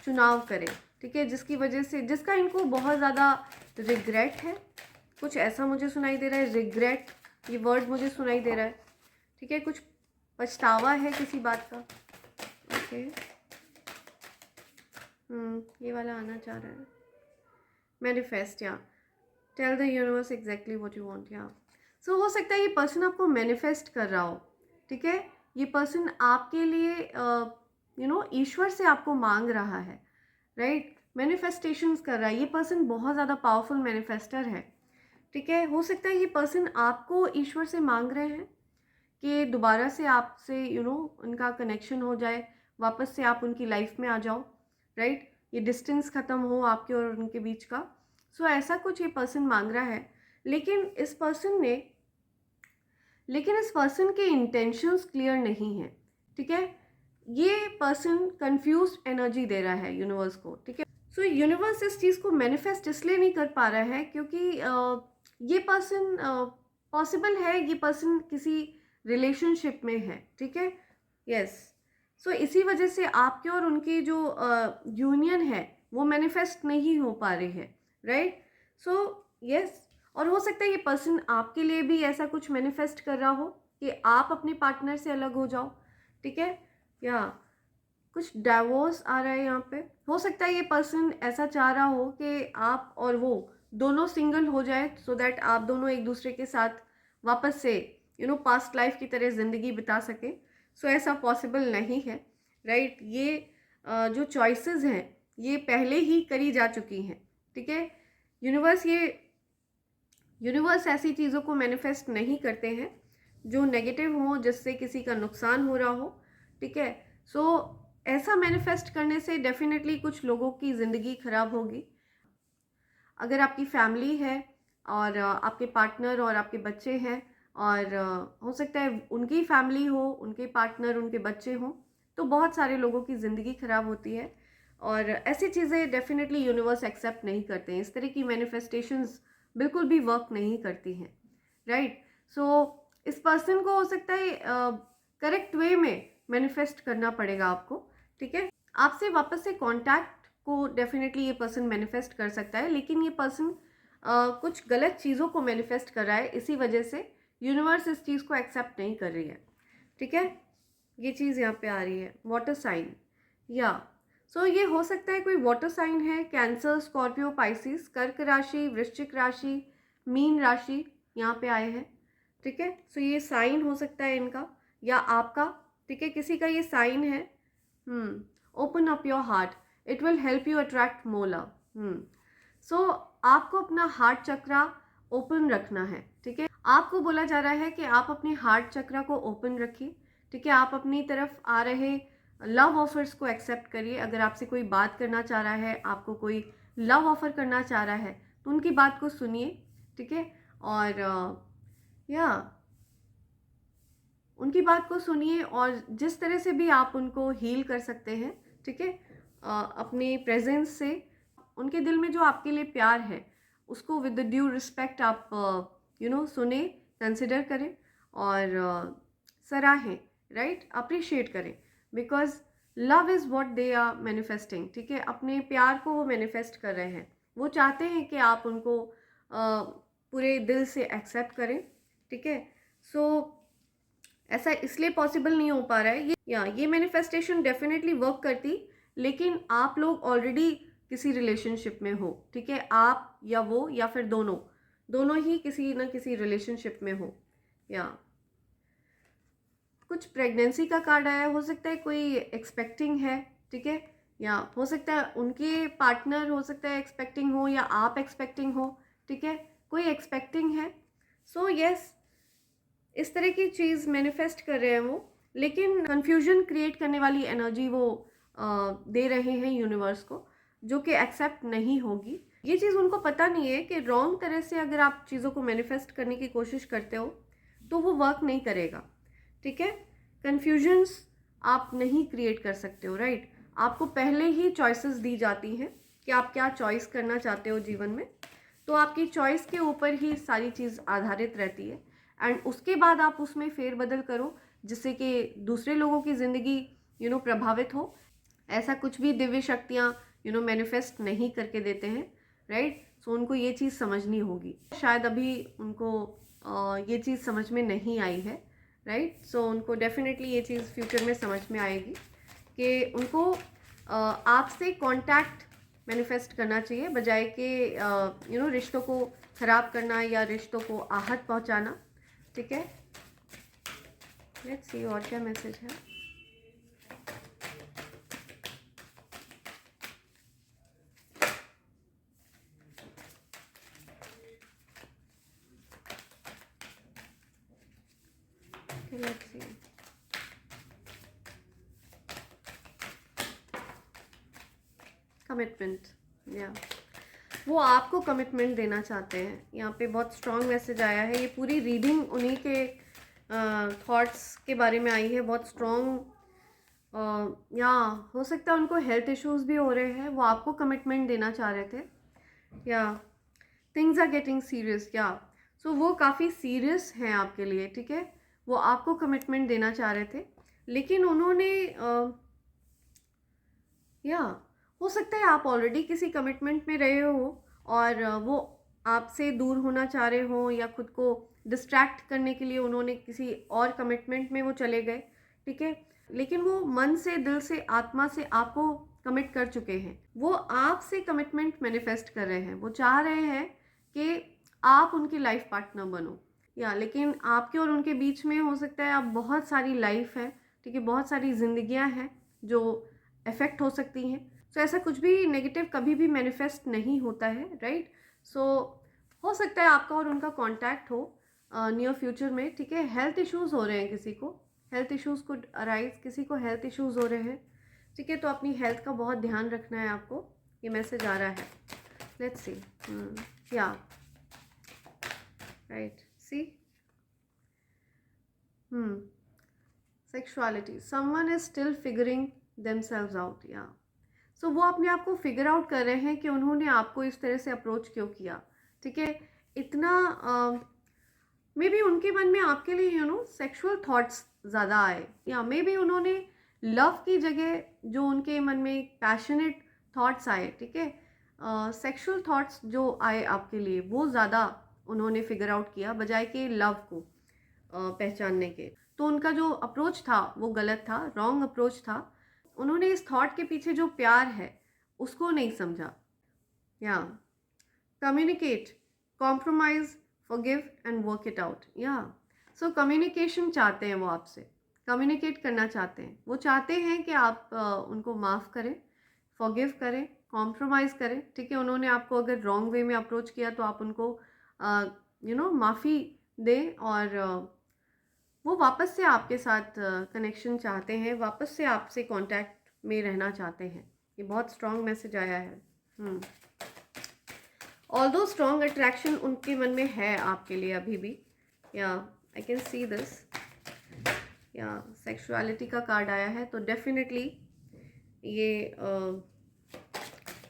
चुनाव करे, ठीक है, जिसकी वजह से, जिसका इनको बहुत ज़्यादा रिग्रेट है। कुछ ऐसा मुझे सुनाई दे रहा है, रिग्रेट ये वर्ड मुझे सुनाई दे रहा है, ठीक है। कुछ पछतावा है किसी बात का। ओके, ये वाला आना चाह रहा है। मैनिफेस्ट, या tell the universe exactly what you want. Yeah so हो सकता है ये पर्सन आपको मैनिफेस्ट कर रहा हो, ठीक है। ये पर्सन आपके लिए ईश्वर से आपको मांग रहा है, राइट। मैनिफेस्टेशंस कर रहा है ये पर्सन, बहुत ज़्यादा पावरफुल मैनिफेस्टर है, ठीक है। हो सकता है ये पर्सन आपको ईश्वर से मांग रहे हैं कि दोबारा से आपसे उनका कनेक्शन हो जाए, वापस से आप उनकी लाइफ में आ जाओ, राइट। ये डिस्टेंस ख़त्म हो आपके और उनके बीच का। सो ऐसा कुछ ये पर्सन मांग रहा है, लेकिन इस पर्सन के इंटेंशंस क्लियर नहीं है, ठीक है। ये पर्सन कंफ्यूज्ड एनर्जी दे रहा है यूनिवर्स को, ठीक है। सो यूनिवर्स इस चीज़ को मैनिफेस्ट इसलिए नहीं कर पा रहा है क्योंकि ये पर्सन, पॉसिबल है ये पर्सन किसी रिलेशनशिप में है, ठीक है। यस, सो इसी वजह से आपके और उनकी जो यूनियन है वो मैनिफेस्ट नहीं हो पा रही है, राइट। सो यस, और हो सकता है ये पर्सन आपके लिए भी ऐसा कुछ मैनिफेस्ट कर रहा हो कि आप अपने पार्टनर से अलग हो जाओ, ठीक है। या कुछ डाइवोर्स आ रहा है यहाँ पे। हो सकता है ये पर्सन ऐसा चाह रहा हो कि आप और वो दोनों सिंगल हो जाए, सो दैट आप दोनों एक दूसरे के साथ वापस से पास्ट लाइफ की तरह ज़िंदगी बिता सकें। सो ऐसा पॉसिबल नहीं है, राइट। ये जो चॉइसेस हैं ये पहले ही करी जा चुकी हैं, ठीक है। यूनिवर्स ऐसी चीज़ों को मैनिफेस्ट नहीं करते हैं जो नेगेटिव हो, जिससे किसी का नुकसान हो रहा हो, ठीक है। सो ऐसा मैनिफेस्ट करने से डेफिनेटली कुछ लोगों की ज़िंदगी खराब होगी। अगर आपकी फैमिली है और आपके पार्टनर और आपके बच्चे हैं, और हो सकता है उनकी फैमिली हो, उनके पार्टनर, उनके बच्चे हों, तो बहुत सारे लोगों की ज़िंदगी खराब होती है। और ऐसी चीज़ें डेफिनेटली यूनिवर्स एक्सेप्ट नहीं करते हैं। इस तरह की मैनिफेस्टेशंस बिल्कुल भी वर्क नहीं करती हैं, राइट। सो इस पर्सन को हो सकता है करेक्ट वे में मैनिफेस्ट करना पड़ेगा आपको, ठीक है। आपसे वापस से कांटेक्ट को डेफिनेटली ये पर्सन मैनिफेस्ट कर सकता है, लेकिन ये पर्सन कुछ गलत चीज़ों को मैनिफेस्ट कर रहा है, इसी वजह से यूनिवर्स इस चीज़ को एक्सेप्ट नहीं कर रही है, ठीक है। ये चीज़ यहाँ पे आ रही है, वाटर साइन। या सो ये हो सकता है कोई वाटर साइन है, कैंसर, स्कॉर्पियो, पाइसिस, कर्क राशि, वृश्चिक राशि, मीन राशि यहाँ पे आए हैं, ठीक है। सो ये साइन हो सकता है इनका या आपका, ठीक है। किसी का ये साइन है। Open up your heart, it will help you attract more love. So आपको अपना हार्ट चक्रा ओपन रखना है, ठीक है। आपको बोला जा रहा है कि आप अपने हार्ट चक्रा को ओपन रखिए, ठीक है। आप अपनी तरफ आ रहे लव ऑफर्स को एक्सेप्ट करिए। अगर आपसे कोई बात करना चाह रहा है, आपको कोई लव ऑफर करना चाह रहा है, तो उनकी बात को सुनिए, ठीक है। और उनकी बात को सुनिए, और जिस तरह से भी आप उनको हील कर सकते हैं, ठीक है, अपने प्रेजेंस से उनके दिल में जो आपके लिए प्यार है उसको विद ड्यू रिस्पेक्ट आप सुने, कंसिडर करें और सराहें, राइट, अप्रिशिएट करें। Because love is what they are manifesting, ठीक है। अपने प्यार को वो मैनिफेस्ट कर रहे हैं, वो चाहते हैं कि आप उनको पूरे दिल से एक्सेप्ट करें, ठीक है। सो ऐसा इसलिए पॉसिबल नहीं हो पा रहा है ये मैनिफेस्टेशन डेफिनेटली वर्क करती, लेकिन आप लोग ऑलरेडी किसी रिलेशनशिप में हो, ठीक है। आप या वो या फिर दोनों ही किसी ना किसी रिलेशनशिप में हो। या कुछ प्रेगनेंसी का कार्ड आया, हो सकता है कोई एक्सपेक्टिंग है, ठीक है। या हो सकता है उनके पार्टनर, हो सकता है एक्सपेक्टिंग हो, या आप एक्सपेक्टिंग हो, ठीक है। कोई एक्सपेक्टिंग है। सो यस, इस तरह की चीज़ मैनिफेस्ट कर रहे हैं वो, लेकिन कन्फ्यूजन क्रिएट करने वाली एनर्जी वो दे रहे हैं यूनिवर्स को, जो कि एक्सेप्ट नहीं होगी। ये चीज़ उनको पता नहीं है कि रॉन्ग तरह से अगर आप चीज़ों को मैनिफेस्ट करने की कोशिश करते हो तो वो वर्क नहीं करेगा, ठीक है। कन्फ्यूजन्स आप नहीं क्रिएट कर सकते हो, राइट। आपको पहले ही चॉइसेस दी जाती हैं कि आप क्या चॉइस करना चाहते हो जीवन में, तो आपकी चॉइस के ऊपर ही सारी चीज़ आधारित रहती है। एंड उसके बाद आप उसमें फेरबदल करो जिससे कि दूसरे लोगों की ज़िंदगी प्रभावित हो। ऐसा कुछ भी दिव्य शक्तियाँ मैनिफेस्ट नहीं करके देते हैं, राइट। सो उनको ये चीज़ समझनी होगी। शायद अभी उनको ये चीज़ समझ में नहीं आई है, राइट। सो उनको डेफिनेटली ये चीज़ फ्यूचर में समझ में आएगी कि उनको आपसे कांटेक्ट मैनिफेस्ट करना चाहिए, बजाय कि रिश्तों को ख़राब करना या रिश्तों को आहत पहुंचाना, ठीक है। लेट्स सी और क्या मैसेज है। Let's C. कमिटमेंट, या वो आपको कमिटमेंट देना चाहते हैं। यहाँ पे बहुत स्ट्रॉन्ग मैसेज आया है। ये पूरी रीडिंग उन्हीं के थॉट्स के बारे में आई है, बहुत स्ट्रॉन्ग। या हो सकता है उनको हेल्थ इश्यूज भी हो रहे हैं, वो आपको कमिटमेंट देना चाह रहे थे, या थिंग्स आर गेटिंग सीरियस, या सो वो काफ़ी सीरियस हैं आपके लिए, ठीक है। वो आपको कमिटमेंट देना चाह रहे थे, लेकिन उन्होंने या हो सकता है आप ऑलरेडी किसी कमिटमेंट में रहे हो और वो आपसे दूर होना चाह रहे हो, या खुद को डिस्ट्रैक्ट करने के लिए उन्होंने किसी और कमिटमेंट में वो चले गए, ठीक है। लेकिन वो मन से, दिल से, आत्मा से आपको कमिट कर चुके हैं। वो आपसे कमिटमेंट मैनिफेस्ट कर रहे हैं। वो चाह रहे हैं कि आप उनकी लाइफ पार्टनर बनो, या लेकिन आपके और उनके बीच में हो सकता है आप बहुत सारी लाइफ है, ठीक है, बहुत सारी जिंदगियां हैं जो इफेक्ट हो सकती हैं। सो ऐसा कुछ भी नेगेटिव कभी भी मैनिफेस्ट नहीं होता है, राइट। सो हो सकता है आपका और उनका कांटेक्ट हो नियर फ्यूचर में, ठीक है। हेल्थ इश्यूज हो रहे हैं, किसी को हेल्थ इश्यूज कुड अराइज, किसी को हेल्थ इश्यूज हो रहे हैं, ठीक है। तो अपनी हेल्थ का बहुत ध्यान रखना है आपको, ये मैसेज आ रहा है। Let's see, yeah right, see sexuality, someone is still figuring themselves out, yeah so वो अपने आप को फिगर आउट कर रहे हैं कि उन्होंने आपको इस तरह से अप्रोच क्यों किया, ठीक है। इतना मे बी उनके मन में आपके लिए सेक्सुअल थॉट्स ज़्यादा आए, या मे बी उन्होंने लव की जगह जो उनके मन में पैशनेट थॉट्स आए, ठीक है, सेक्सुअल थॉट्स जो आए आपके लिए, वो ज़्यादा उन्होंने फिगर आउट किया बजाय कि लव को पहचानने के। तो उनका जो अप्रोच था वो गलत था, रॉन्ग अप्रोच था। उन्होंने इस थॉट के पीछे जो प्यार है उसको नहीं समझा। या communicate, compromise, forgive and work it out, yeah so communication चाहते हैं वो आपसे, कम्युनिकेट करना चाहते हैं। वो चाहते हैं कि आप उनको माफ़ करें, फॉरगिव करें, कॉम्प्रोमाइज़ करें, ठीक है। उन्होंने आपको अगर रॉन्ग वे में अप्रोच किया तो आप उनको माफ़ी दें, और वो वापस से आपके साथ कनेक्शन चाहते हैं, वापस से आपसे कांटेक्ट में रहना चाहते हैं। ये बहुत स्ट्रॉन्ग मैसेज आया है। ऑल्दो स्ट्रॉन्ग अट्रैक्शन उनके मन में है आपके लिए अभी भी, या आई कैन सी दिस, या सेक्सुअलिटी का कार्ड आया है, तो डेफिनेटली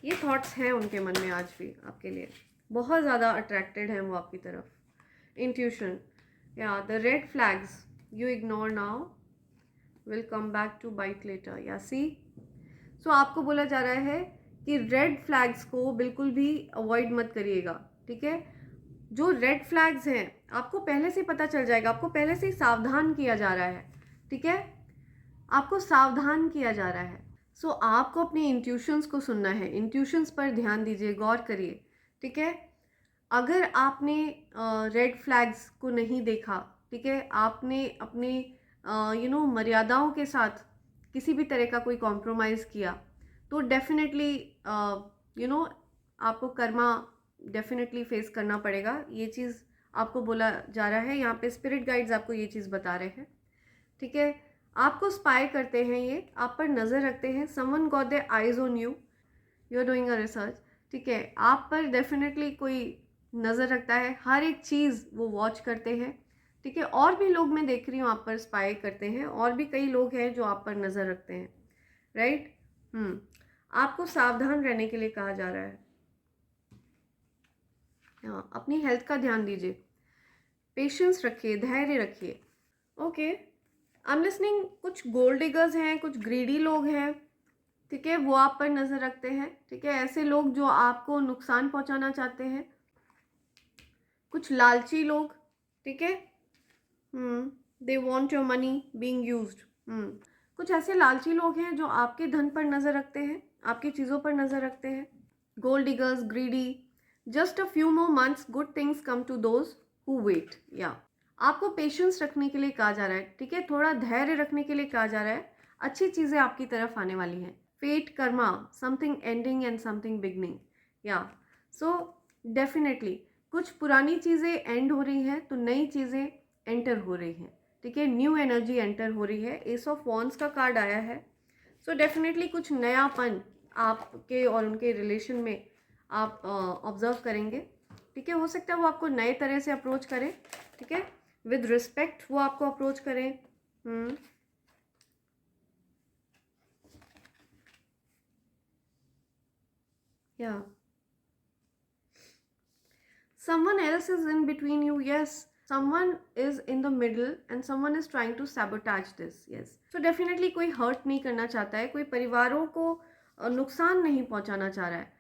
ये थॉट्स हैं उनके मन में आज भी आपके लिए, बहुत ज़्यादा अट्रैक्टेड हैं वो आपकी तरफ। इंट्यूशन, या the red flags you ignore now will come back to bite later, yeah see. सो आपको बोला जा रहा है कि रेड फ्लैग्स को बिल्कुल भी अवॉइड मत करिएगा, ठीक है। जो रेड फ्लैग्स हैं आपको पहले से पता चल जाएगा, आपको पहले से ही सावधान किया जा रहा है, ठीक है। आपको सावधान किया जा रहा है। सो आपको अपने इंट्यूशंस को सुनना है, इंट्यूशंस पर ध्यान दीजिए, गौर करिए, ठीक है। अगर आपने रेड फ्लैग्स को नहीं देखा, ठीक है, आपने अपने मर्यादाओं के साथ किसी भी तरह का कोई कॉम्प्रोमाइज़ किया, तो डेफिनेटली आपको कर्मा डेफिनेटली फेस करना पड़ेगा। ये चीज़ आपको बोला जा रहा है यहाँ पे, स्पिरिट गाइड्स आपको ये चीज़ बता रहे हैं, ठीक है। आपको स्पाई करते हैं, ये आप पर नज़र रखते हैं। Someone got their eyes on you, you are doing a research, ठीक है। आप पर डेफिनेटली कोई नज़र रखता है, हर एक चीज़ वो वॉच करते हैं, ठीक है। और भी लोग मैं देख रही हूँ आप पर स्पाई करते हैं, और भी कई लोग हैं जो आप पर नज़र रखते हैं, राइट। आपको सावधान रहने के लिए कहा जा रहा है। हाँ, अपनी हेल्थ का ध्यान दीजिए, पेशेंस रखिए, धैर्य रखिए। Okay, I am listening. कुछ गोल्ड डिगर्स हैं, कुछ ग्रीडी लोग हैं, ठीक है, वो आप पर नज़र रखते हैं, ठीक है। ऐसे लोग जो आपको नुकसान पहुंचाना चाहते हैं, कुछ लालची लोग, ठीक है। They want your money being used. कुछ ऐसे लालची लोग हैं जो आपके धन पर नज़र रखते हैं, आपकी चीज़ों पर नज़र रखते हैं। Gold diggers, greedy. Just a few more months, good things come to those who wait. या आपको पेशेंस रखने के लिए कहा जा रहा है, ठीक है, थोड़ा धैर्य रखने के लिए कहा जा रहा है। अच्छी चीज़ें आपकी तरफ आने वाली हैं। Fate, karma, something ending and something beginning. Yeah so definitely कुछ पुरानी चीज़ें एंड हो रही हैं तो नई चीज़ें एंटर हो रही हैं, ठीक है। न्यू एनर्जी एंटर हो रही है। एस ऑफ वॉन्ड्स का कार्ड आया है। सो डेफिनेटली कुछ नयापन आपके और उनके रिलेशन में आप ऑब्जर्व करेंगे, ठीक है। हो सकता है वो आपको नए तरह से अप्रोच करें, ठीक है, विद रिस्पेक्ट वो आपको अप्रोच करें। या someone else is in between you, yes, someone is in the middle and someone is trying to sabotage this, yes. So definitely कोई hurt नहीं करना चाहता है, कोई परिवारों को नुकसान नहीं पहुंचाना चाह रहा है,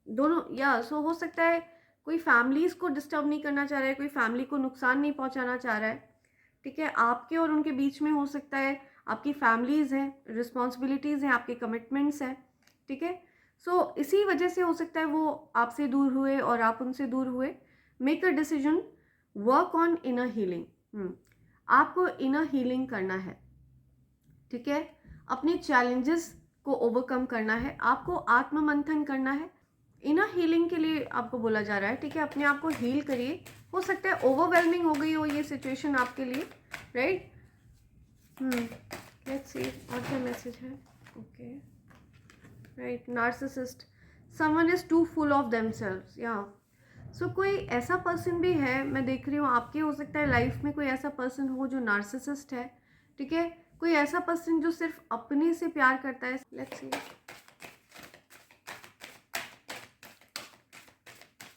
दोनों। या सो हो सकता है कोई फैमिलीज को डिस्टर्ब नहीं करना चाह रहा है, कोई फैमिली को नुकसान नहीं पहुंचाना चाह रहा है, ठीक है। आपके और उनके बीच में हो सकता है आपकी फैमिलीज हैं, रिस्पॉन्सिबिलिटीज़ हैं, आपके कमिटमेंट्स हैं, ठीक है। सो इसी वजह से हो सकता है वो आपसे दूर हुए और आप उनसे दूर हुए। Make a decision, work on inner healing. आपको इनर हीलिंग करना है, ठीक है। अपने चैलेंजेस को ओवरकम करना है, आपको आत्म मंथन करना है। इनर हीलिंग के लिए आपको बोला जा रहा है, ठीक है। अपने आप को हील करिए। हो सकता है ओवरवेलमिंग हो गई हो ये सिचुएशन आपके लिए, राइट। लेट्स सी और क्या मैसेज है। Okay, right, narcissist, someone is too full of themselves. Yeah so कोई ऐसा पर्सन भी है, मैं देख रही हूँ आपके, हो सकता है लाइफ में कोई ऐसा पर्सन हो जो नार्सिसिस्ट है, ठीक है। कोई ऐसा पर्सन जो सिर्फ अपने से प्यार करता है। Let's see.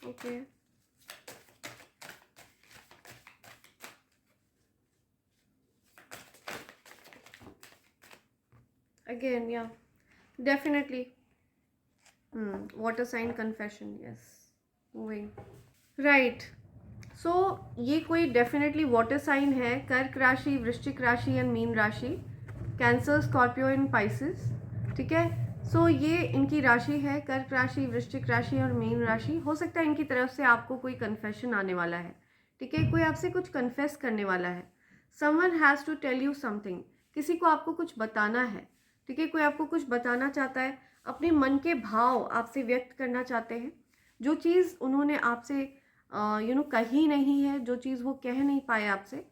Okay, again, yeah definitely water sign confession, yes, moving, right. So ये कोई डेफिनेटली वाटर साइन है, कर्क राशि, वृश्चिक राशि एंड मीन राशि, कैंसर, स्कॉर्पियो एंड पाइसेस, ठीक है। सो ये इनकी राशि है, कर्क राशि, वृश्चिक राशि और मीन राशि। हो सकता है इनकी तरफ से आपको कोई कन्फेशन आने वाला है, ठीक है, कोई आपसे कुछ कन्फेस करने वाला है। Someone has to tell you something, किसी को आपको कुछ बताना है, ठीक है। कोई आपको कुछ बताना चाहता है, अपने मन के भाव आपसे व्यक्त करना चाहते हैं। जो चीज़ उन्होंने आपसे कही नहीं है, जो चीज़ वो कह नहीं पाए आपसे,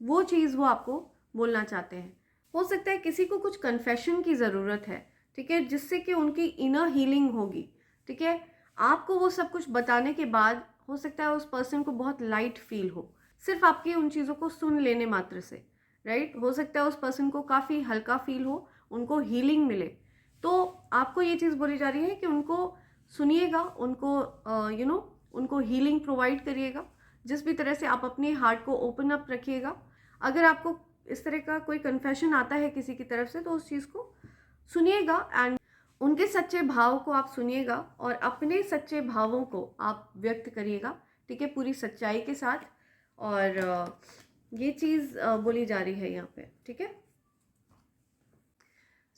वो चीज़ वो आपको बोलना चाहते हैं। हो सकता है किसी को कुछ कन्फेशन की ज़रूरत है, ठीक है, जिससे कि उनकी इनर हीलिंग होगी, ठीक है। आपको वो सब कुछ बताने के बाद हो सकता है उस पर्सन को बहुत लाइट फील हो, सिर्फ आपकी उन चीज़ों को सुन लेने मात्र से, राइट। हो सकता है उस पर्सन को काफ़ी हल्का फील हो, उनको हीलिंग मिले। तो आपको ये चीज़ बोली जा रही है कि उनको सुनिएगा, उनको उनको हीलिंग प्रोवाइड करिएगा। जिस भी तरह से आप अपने हार्ट को ओपन अप रखिएगा। अगर आपको इस तरह का कोई कन्फेशन आता है किसी की तरफ से, तो उस चीज़ को सुनिएगा एंड उनके सच्चे भाव को आप सुनिएगा और अपने सच्चे भावों को आप व्यक्त करिएगा, ठीक है, पूरी सच्चाई के साथ। और ये चीज़ बोली जा रही है यहाँ पे, ठीक है।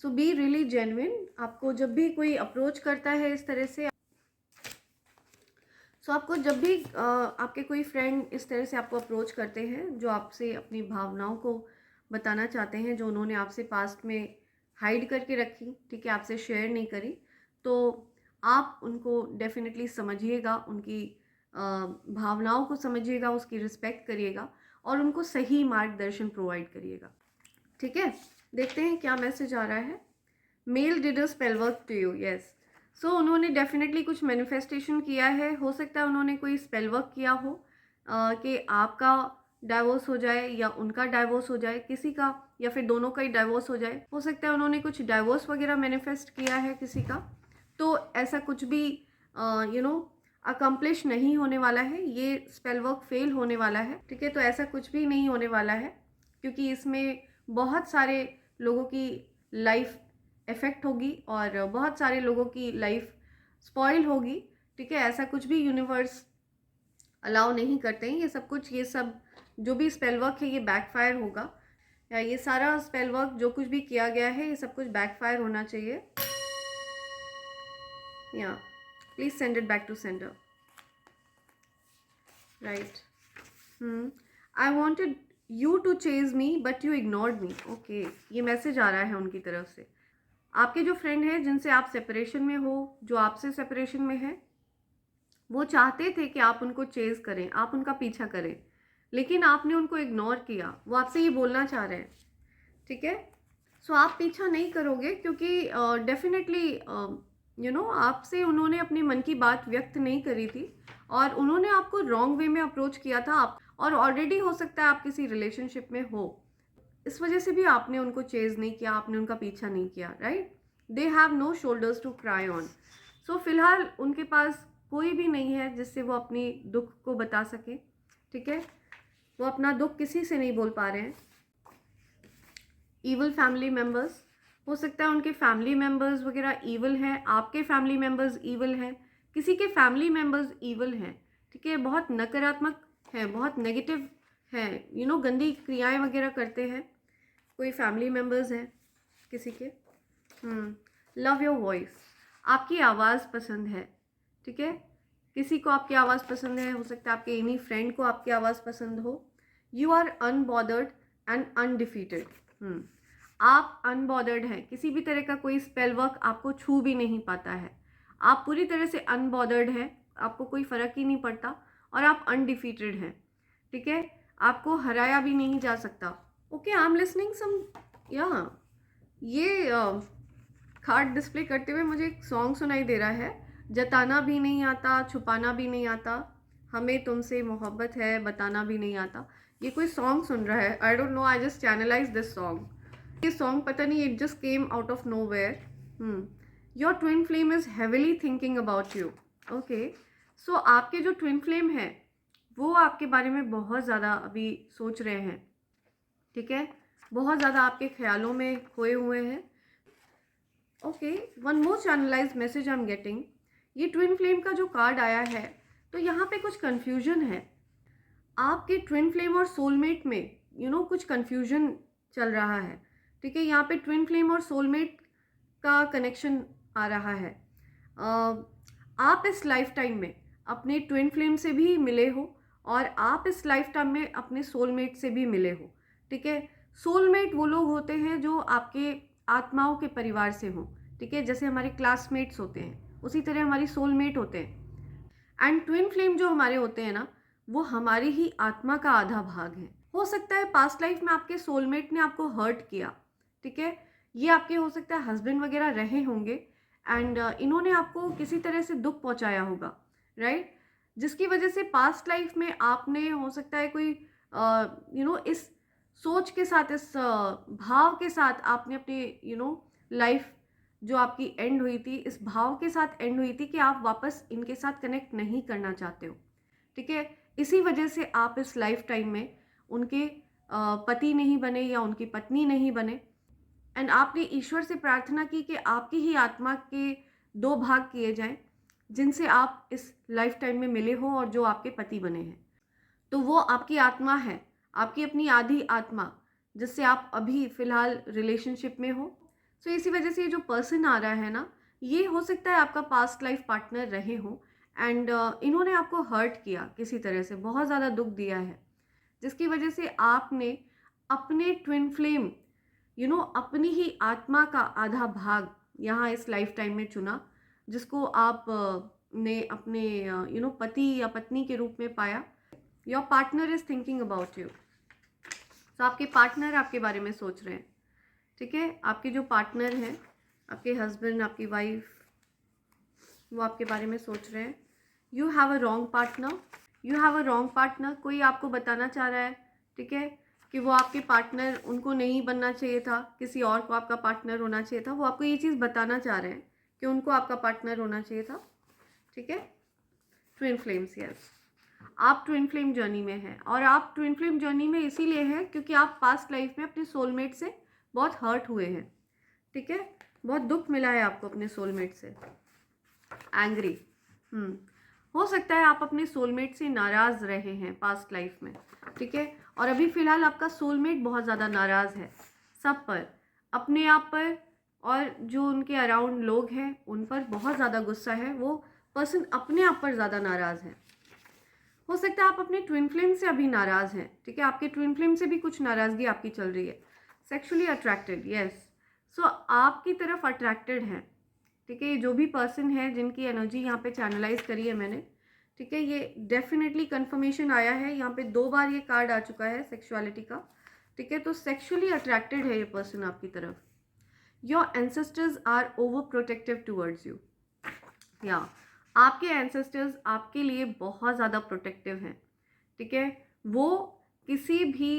सो बी रियली जेन्युइन। आपको जब भी कोई अप्रोच करता है इस तरह से, आपको जब भी आपके कोई फ्रेंड इस तरह से आपको अप्रोच करते हैं, जो आपसे अपनी भावनाओं को बताना चाहते हैं, जो उन्होंने आपसे पास्ट में हाइड करके रखी, ठीक है, आपसे शेयर नहीं करी, तो आप उनको डेफिनेटली समझिएगा, उनकी भावनाओं को समझिएगा, उसकी रिस्पेक्ट करिएगा और उनको सही मार्गदर्शन प्रोवाइड करिएगा। ठीक है, देखते हैं क्या मैसेज आ रहा है। Male did a spell work to you, yes. So उन्होंने डेफिनेटली कुछ मैनिफेस्टेशन किया है। हो सकता है उन्होंने कोई स्पेल वर्क किया हो कि आपका डाइवोर्स हो जाए या उनका डाइवोर्स हो जाए, किसी का, या फिर दोनों का ही डाइवोर्स हो जाए। हो सकता है उन्होंने कुछ डाइवोर्स वगैरह मैनिफेस्ट किया है किसी का। तो ऐसा कुछ भी अकम्प्लिश नहीं होने वाला है, ये स्पेल वर्क फेल होने वाला है। ठीक है, तो ऐसा कुछ भी नहीं होने वाला है, क्योंकि इसमें बहुत सारे लोगों की लाइफ इफेक्ट होगी और बहुत सारे लोगों की लाइफ स्पॉइल होगी। ठीक है, ऐसा कुछ भी यूनिवर्स अलाउ नहीं करते हैं। ये सब जो भी स्पेल वर्क है ये बैकफायर होगा, या ये सारा स्पेल वर्क जो कुछ भी किया गया है ये सब कुछ बैकफायर होना चाहिए। या please send it back to sender, right. I wanted you to chase me but you ignored me. Okay, ये मैसेज आ रहा है उनकी तरफ से। आपके जो फ्रेंड है जिनसे आप सेपरेशन में हो, जो आपसे सेपरेशन में है, वो चाहते थे कि आप उनको चेज करें, आप उनका पीछा करें, लेकिन आपने उनको इग्नोर किया। वो आपसे ये बोलना चाह रहे हैं। ठीक है, सो आप पीछा नहीं करोगे, क्योंकि डेफिनेटली आपसे उन्होंने अपने मन की बात व्यक्त नहीं करी थी और उन्होंने आपको रॉन्ग वे में अप्रोच किया था। आप और ऑलरेडी हो सकता है आप किसी रिलेशनशिप में हो, इस वजह से भी आपने उनको चेज नहीं किया, आपने उनका पीछा नहीं किया, right. They have no shoulders to cry on. So फिलहाल उनके पास कोई भी नहीं है जिससे वो अपनी दुख को बता सके। ठीक है, वो अपना दुख किसी से नहीं बोल पा रहे हैं। ईवल फैमिली मेम्बर्स, हो सकता है उनके फैमिली मेम्बर्स वगैरह ईवल हैं, आपके फैमिली मेम्बर्स ईवल हैं, किसी के फैमिली मेम्बर्स ईवल हैं। ठीक है, बहुत नकारात्मक हैं, बहुत नेगेटिव हैं, गंदी क्रियाएं वगैरह करते हैं। कोई फैमिली मेम्बर्स हैं किसी के। लव योर वॉइस, आपकी आवाज़ पसंद है। ठीक है, किसी को आपकी आवाज़ पसंद है, हो सकता है आपके इन्हीं फ्रेंड को आपकी आवाज़ पसंद हो। You are unbothered and undefeated. आप अनबॉदर्ड हैं, किसी भी तरह का कोई स्पेल वर्क आपको छू भी नहीं पाता है। आप पूरी तरह से अनबॉदर्ड हैं, आपको कोई फ़र्क ही नहीं पड़ता, और आप अनडिफीटेड हैं। ठीक है, आपको हराया भी नहीं जा सकता। ओके, आई एम लिसनिंग सम, या ये कार्ड डिस्प्ले करते हुए मुझे एक सॉन्ग सुनाई दे रहा है। जताना भी नहीं आता, छुपाना भी नहीं आता, हमें तुमसे मोहब्बत है, बताना भी नहीं आता। ये कोई सॉन्ग सुन रहा है, I don't know, I just channelize this song. ये सॉन्ग पता नहीं, it just came out of nowhere. Your twin flame is heavily thinking about you. Okay, so आपके जो ट्विन फ्लेम है वो आपके बारे में बहुत ज़्यादा अभी सोच रहे हैं। ठीक है, बहुत ज़्यादा आपके ख्यालों में खोए हुए हैं। Okay, one more channelize message I am getting. ये ट्विन फ्लेम का जो कार्ड आया है, तो यहाँ पे कुछ कन्फ्यूजन है। आपके ट्विन फ्लेम और सोलमेट में कुछ कन्फ्यूजन चल रहा है। ठीक है, यहाँ पे ट्विन फ्लेम और सोलमेट का कनेक्शन आ रहा है। आप इस लाइफ टाइम में अपने ट्विन फ्लेम से भी मिले हो और आप इस लाइफ टाइम में अपने सोलमेट से भी मिले हो। ठीक है, सोलमेट वो लोग होते हैं जो आपके आत्माओं के परिवार से हों। ठीक है, जैसे हमारे क्लासमेट्स होते हैं, उसी तरह हमारी सोलमेट होते हैं। एंड ट्विन फ्लेम जो हमारे होते हैं ना, वो हमारी ही आत्मा का आधा भाग है। हो सकता है पास्ट लाइफ में आपके सोलमेट ने आपको हर्ट किया। ठीक है, ये आपके हो सकता है हस्बैंड वगैरह रहे होंगे एंड इन्होंने आपको किसी तरह से दुख पहुंचाया होगा, राइट। जिसकी वजह से पास्ट लाइफ में आपने हो सकता है कोई इस सोच के साथ, इस भाव के साथ आपने अपनी लाइफ जो आपकी एंड हुई थी, इस भाव के साथ एंड हुई थी कि आप वापस इनके साथ कनेक्ट नहीं करना चाहते हो। ठीक है, इसी वजह से आप इस लाइफ टाइम में उनके पति नहीं बने या उनकी पत्नी नहीं बने। एंड आपने ईश्वर से प्रार्थना की कि आपकी ही आत्मा के 2 भाग किए जाएं, जिनसे आप इस लाइफ टाइम में मिले हो और जो आपके पति बने हैं। तो वो आपकी आत्मा है, आपकी अपनी आधी आत्मा, जिससे आप अभी फ़िलहाल रिलेशनशिप में हो। सो इसी वजह से ये जो पर्सन आ रहा है ना, ये हो सकता है आपका पास्ट लाइफ पार्टनर रहे हो एंड इन्होंने आपको हर्ट किया किसी तरह से, बहुत ज़्यादा दुख दिया है, जिसकी वजह से आपने अपने ट्विन फ्लेम अपनी ही आत्मा का आधा भाग यहाँ इस लाइफ टाइम में चुना, जिसको आप ने अपने पति या पत्नी के रूप में पाया। Your partner is thinking about you. तो आपके पार्टनर आपके बारे में सोच रहे हैं, ठीक है। आपके जो पार्टनर हैं, आपके हस्बैंड, आपकी वाइफ, वो आपके बारे में सोच रहे हैं। You have a wrong partner, you have a wrong partner. कोई आपको बताना चाह रहा है, ठीक है, कि वो आपके पार्टनर उनको नहीं बनना चाहिए था, किसी और को आपका पार्टनर होना चाहिए था। वो आपको ये चीज़ बताना चाह रहे हैं कि उनको आपका पार्टनर होना चाहिए था, ठीक है। ट्विन फ्लेम्स, यस, आप ट्विन फ्लेम जर्नी में हैं, और आप ट्विन फ्लेम जर्नी में इसीलिए हैं क्योंकि आप पास्ट लाइफ में अपने सोलमेट से बहुत हर्ट हुए हैं, ठीक है। बहुत दुख मिला है आपको अपने सोलमेट से, एंग्री। हो सकता है आप अपने सोलमेट से नाराज़ रहे हैं पास्ट लाइफ में, ठीक है। और अभी फ़िलहाल आपका सोलमेट बहुत ज़्यादा नाराज़ है, सब पर, अपने आप पर, और जो उनके अराउंड लोग हैं उन पर बहुत ज़्यादा गुस्सा है। वो पर्सन अपने आप पर ज़्यादा नाराज़ है। हो सकता है आप अपने ट्विन फ्लेम से अभी नाराज़ हैं, ठीक है। आपके ट्विन फ्लेम से भी कुछ नाराज़गी आपकी चल रही है। सेक्सुअली अट्रैक्टेड, यस, सो आपकी तरफ अट्रैक्टेड हैं, ठीक है। ये जो भी पर्सन है जिनकी एनर्जी यहाँ पे चैनलाइज करी है मैंने, ठीक है, ये डेफिनेटली कंफर्मेशन आया है। यहाँ पे 2 बार ये कार्ड आ चुका है सेक्सुअलिटी का, ठीक है। तो सेक्सुअली अट्रैक्टेड है ये पर्सन आपकी तरफ। Your ancestors are over protective towards you, या आपके एंसेस्टर्स आपके लिए बहुत ज़्यादा प्रोटेक्टिव हैं, ठीक है। वो किसी भी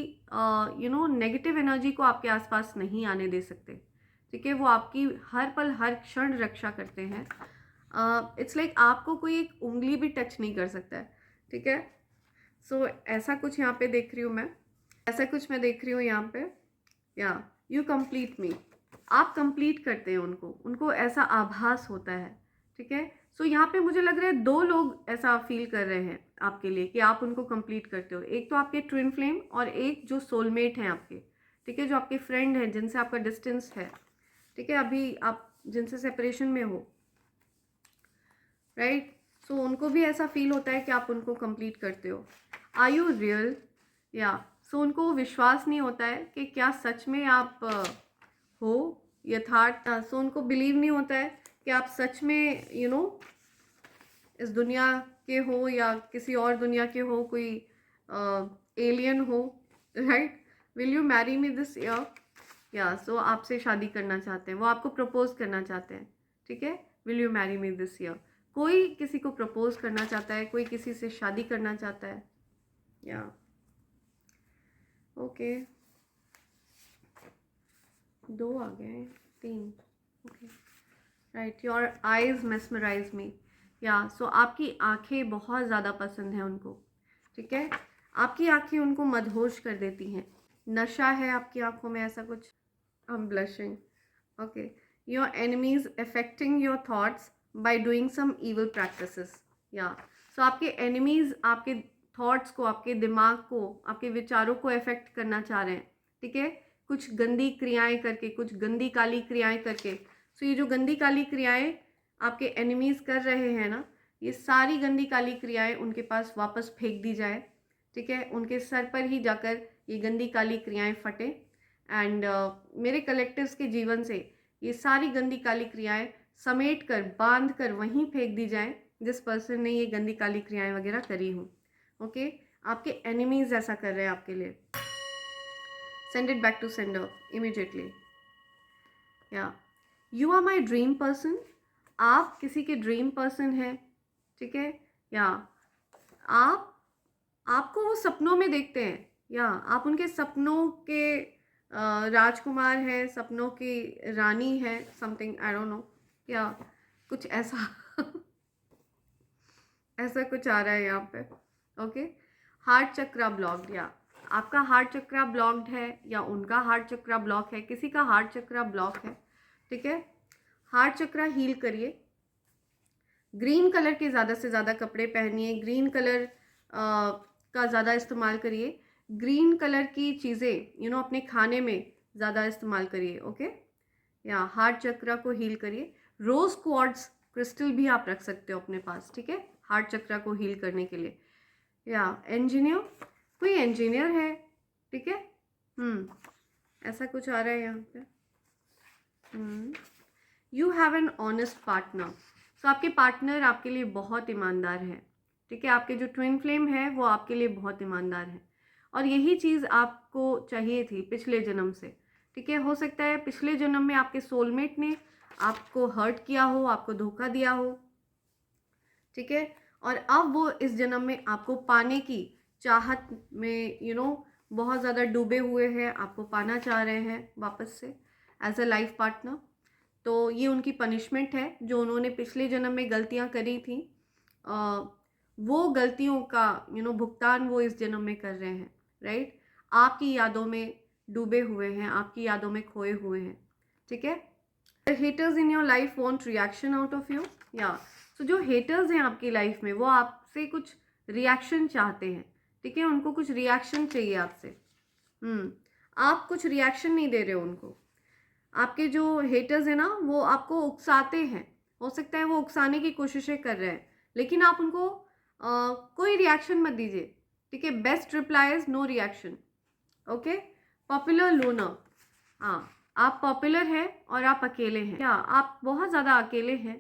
नेगेटिव एनर्जी को आपके आसपास नहीं आने दे सकते, ठीक है। वो आपकी हर पल हर क्षण रक्षा करते हैं। इट्स लाइक आपको कोई एक उंगली भी टच नहीं कर सकता है, ठीक है। सो ऐसा कुछ यहाँ पे देख रही हूँ मैं, ऐसा कुछ मैं देख रही हूँ यहाँ पे, या यू कंप्लीट मी, आप कंप्लीट करते हैं उनको, उनको ऐसा आभास होता है, ठीक है। सो यहाँ पे मुझे लग रहा है 2 लोग ऐसा फील कर रहे हैं आपके लिए कि आप उनको कंप्लीट करते हो। एक तो आपके ट्विन फ्लेम, और एक जो सोलमेट हैं आपके, ठीक है, जो आपके फ्रेंड हैं जिनसे आपका डिस्टेंस है, ठीक है, अभी आप जिनसे सेपरेशन में हो, राइट। सो उनको भी ऐसा फील होता है कि आप उनको कंप्लीट करते हो। आर यू रियल, या सो उनको विश्वास नहीं होता है कि क्या सच में आप हो यथार्थ। सो उनको बिलीव नहीं होता है कि आप सच में इस दुनिया के हो या किसी और दुनिया के हो, कोई एलियन हो, right. Will you marry me this year, या सो आपसे शादी करना चाहते हैं, वो आपको प्रपोज करना चाहते हैं, ठीक है। Will you marry me this year, कोई किसी को प्रपोज करना चाहता है, कोई किसी से शादी करना चाहता है, या ओके। 2 आ गए, 3, okay, right. Your eyes mesmerize me, yeah so आपकी आंखें बहुत ज़्यादा पसंद हैं उनको, ठीक है। आपकी आंखें उनको मदहोश कर देती हैं, नशा है आपकी आंखों में, ऐसा कुछ। I am blushing, okay. Your enemies affecting your thoughts by doing some evil practices, yeah so आपके एनिमीज आपके थॉट्स को, आपके दिमाग को, आपके विचारों को अफेक्ट करना चाह रहे हैं, ठीक है, कुछ गंदी क्रियाएं करके, कुछ गंदी काली क्रियाएं करके। सो ये जो गंदी काली क्रियाएं आपके एनिमीज़ कर रहे हैं ना, ये सारी गंदी काली क्रियाएं उनके पास वापस फेंक दी जाए, ठीक है। उनके सर पर ही जाकर ये गंदी काली क्रियाएं फटे, एंड मेरे कलेक्टिव्स के जीवन से ये सारी गंदी काली क्रियाएं समेट कर, बांध कर वहीं फेंक दी जाए जिस पर्सन ने ये गंदी काली क्रियाएं वगैरह करी हों, ओके। आपके एनिमीज़ ऐसा कर रहे हैं आपके लिए। Send it back to sender immediately, yeah you are my dream person, आप किसी के ड्रीम पर्सन हैं, ठीक है, या आपको वो सपनों में देखते हैं, या आप उनके सपनों के राजकुमार हैं, सपनों की रानी है, समथिंग, आई डोंट नो, या कुछ ऐसा ऐसा कुछ आ रहा है यहाँ पे, ओके। हार्ट चक्रा ब्लॉक्ड, या आपका हार्ट चक्रा ब्लॉक्ड है, या उनका हार्ट चक्रा ब्लॉक है, किसी का हार्ट चक्रा ब्लॉक है, ठीक है। हार्ट चक्रा हील करिए। ग्रीन कलर के ज़्यादा से ज़्यादा कपड़े पहनिए, ग्रीन कलर का ज़्यादा इस्तेमाल करिए, ग्रीन कलर की चीज़ें अपने खाने में ज़्यादा इस्तेमाल करिए, ओके। या हार्ट चक्रा को हील करिए। रोज़ क्वार्ट्ज क्रिस्टल भी आप रख सकते हो अपने पास, ठीक है, हार्ट चक्रा को हील करने के लिए। या इंजीनियर, कोई इंजीनियर है, ठीक है, ऐसा कुछ आ रहा है यहाँ पे। You have an honest partner, so आपके पार्टनर आपके लिए बहुत ईमानदार है, ठीक है। आपके जो ट्विन फ्लेम है वो आपके लिए बहुत ईमानदार है, और यही चीज़ आपको चाहिए थी पिछले जन्म से, ठीक है। हो सकता है पिछले जन्म में आपके सोलमेट ने आपको हर्ट किया हो, आपको धोखा दिया हो, ठीक है। और अब वो इस जन्म में आपको पाने की चाहत में बहुत ज़्यादा डूबे हुए हैं, आपको पाना चाह रहे हैं वापस से एज अ लाइफ पार्टनर। तो ये उनकी पनिशमेंट है जो उन्होंने पिछले जन्म में गलतियां करी थी। वो गलतियों का भुगतान वो इस जन्म में कर रहे हैं, राइट। आपकी यादों में डूबे हुए हैं, आपकी यादों में खोए हुए हैं, ठीक है। Haters in your life want reaction out of you, या सो जो हेटर्स हैं आपकी लाइफ में वो आपसे कुछ रिएक्शन चाहते हैं, ठीक है। उनको कुछ रिएक्शन चाहिए आपसे। आप कुछ रिएक्शन नहीं दे रहे हो उनको। आपके जो हेटर्स हैं ना वो आपको उकसाते हैं, हो सकता है वो उकसाने की कोशिशें कर रहे हैं, लेकिन आप उनको कोई रिएक्शन मत दीजिए, ठीक है। Best reply is no reaction, okay. Popular loner, हाँ, आप पॉपुलर हैं और आप अकेले हैं, क्या आप बहुत ज़्यादा अकेले हैं,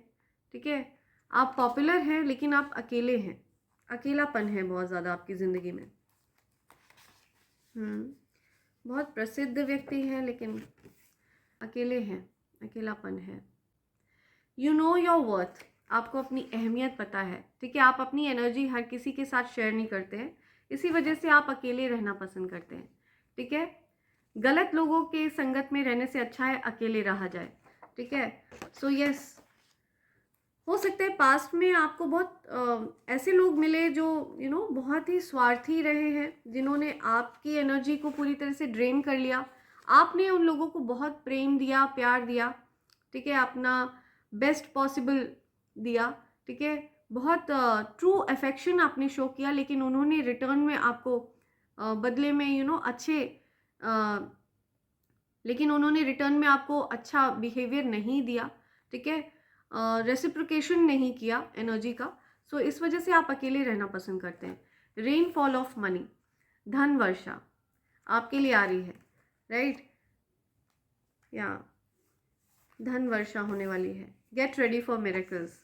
ठीक है। आप पॉपुलर हैं लेकिन आप अकेले हैं, अकेलापन है बहुत ज़्यादा आपकी ज़िंदगी में। बहुत प्रसिद्ध व्यक्ति हैं लेकिन अकेले हैं, अकेलापन है। यू नो योर वर्थ, आपको अपनी अहमियत पता है, ठीक है। आप अपनी एनर्जी हर किसी के साथ शेयर नहीं करते हैं, इसी वजह से आप अकेले रहना पसंद करते हैं, ठीक है। गलत लोगों के संगत में रहने से अच्छा है अकेले रहा जाए, ठीक है। सो यस, हो सकता है पास्ट में आपको बहुत ऐसे लोग मिले जो बहुत ही स्वार्थी रहे हैं, जिन्होंने आपकी एनर्जी को पूरी तरह से ड्रेन कर लिया। आपने उन लोगों को बहुत प्रेम दिया, प्यार दिया, ठीक है, अपना बेस्ट पॉसिबल दिया, ठीक है। बहुत ट्रू अफेक्शन आपने शो किया, लेकिन उन्होंने रिटर्न में आपको बदले में अच्छे लेकिन उन्होंने रिटर्न में आपको अच्छा बिहेवियर नहीं दिया, ठीक है। रेसिप्रोकेशन नहीं किया एनर्जी का। सो इस वजह से आप अकेले रहना पसंद करते हैं। रेनफॉल ऑफ मनी, धन वर्षा आपके लिए आ रही है, राइट, या धन वर्षा होने वाली है। गेट रेडी फॉर मिरेकल्स,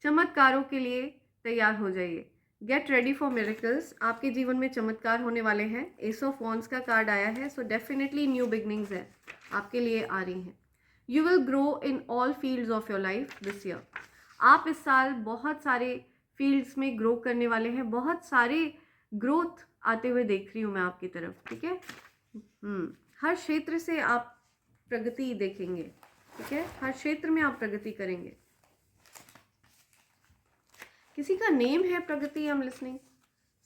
चमत्कारों के लिए तैयार हो जाइए। गेट रेडी फॉर मिरेकल्स, आपके जीवन में चमत्कार होने वाले हैं। एस ऑफ वॉन्ड्स का कार्ड आया है, सो डेफिनेटली न्यू बिगनिंग्स है आपके लिए आ रही हैं। You will grow in all fields of your life this year, आप इस साल बहुत सारे फील्ड्स में ग्रो करने वाले हैं, बहुत सारे ग्रोथ आते हुए देख रही हूँ मैं आपकी तरफ, ठीक है। हर क्षेत्र से आप प्रगति देखेंगे, ठीक है, हर क्षेत्र में आप प्रगति करेंगे। किसी का नेम है Pragati, I am listening,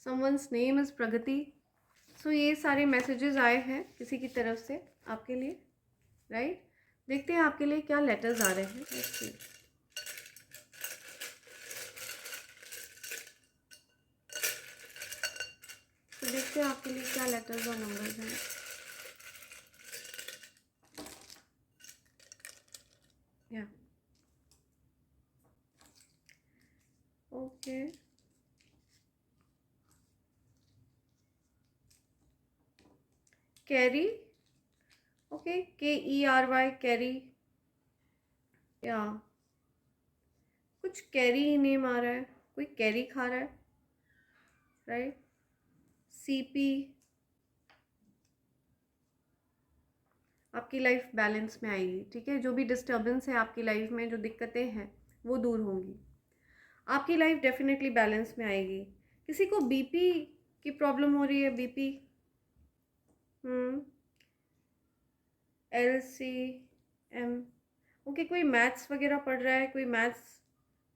someone's name is Pragati. So ये सारे मैसेजेस आए हैं किसी की तरफ से आपके लिए, राइट। देखते हैं आपके लिए क्या लेटर्स आ रहे हैं। तो देखते हैं आपके लिए क्या लेटर्स और नंबर्स हैं। या okay, carry, okay, KERY, carry, या कुछ कैरी नेम आ रहा है, कोई कैरी खा रहा है, राइट। CP, आपकी लाइफ बैलेंस में आएगी, ठीक है। जो भी डिस्टर्बेंस है आपकी लाइफ में, जो दिक्कतें हैं वो दूर होंगी, आपकी लाइफ डेफिनेटली बैलेंस में आएगी। किसी को BP की प्रॉब्लम हो रही है, BP, LCM, ओके, कोई मैथ्स वगैरह पढ़ रहा है, कोई मैथ्स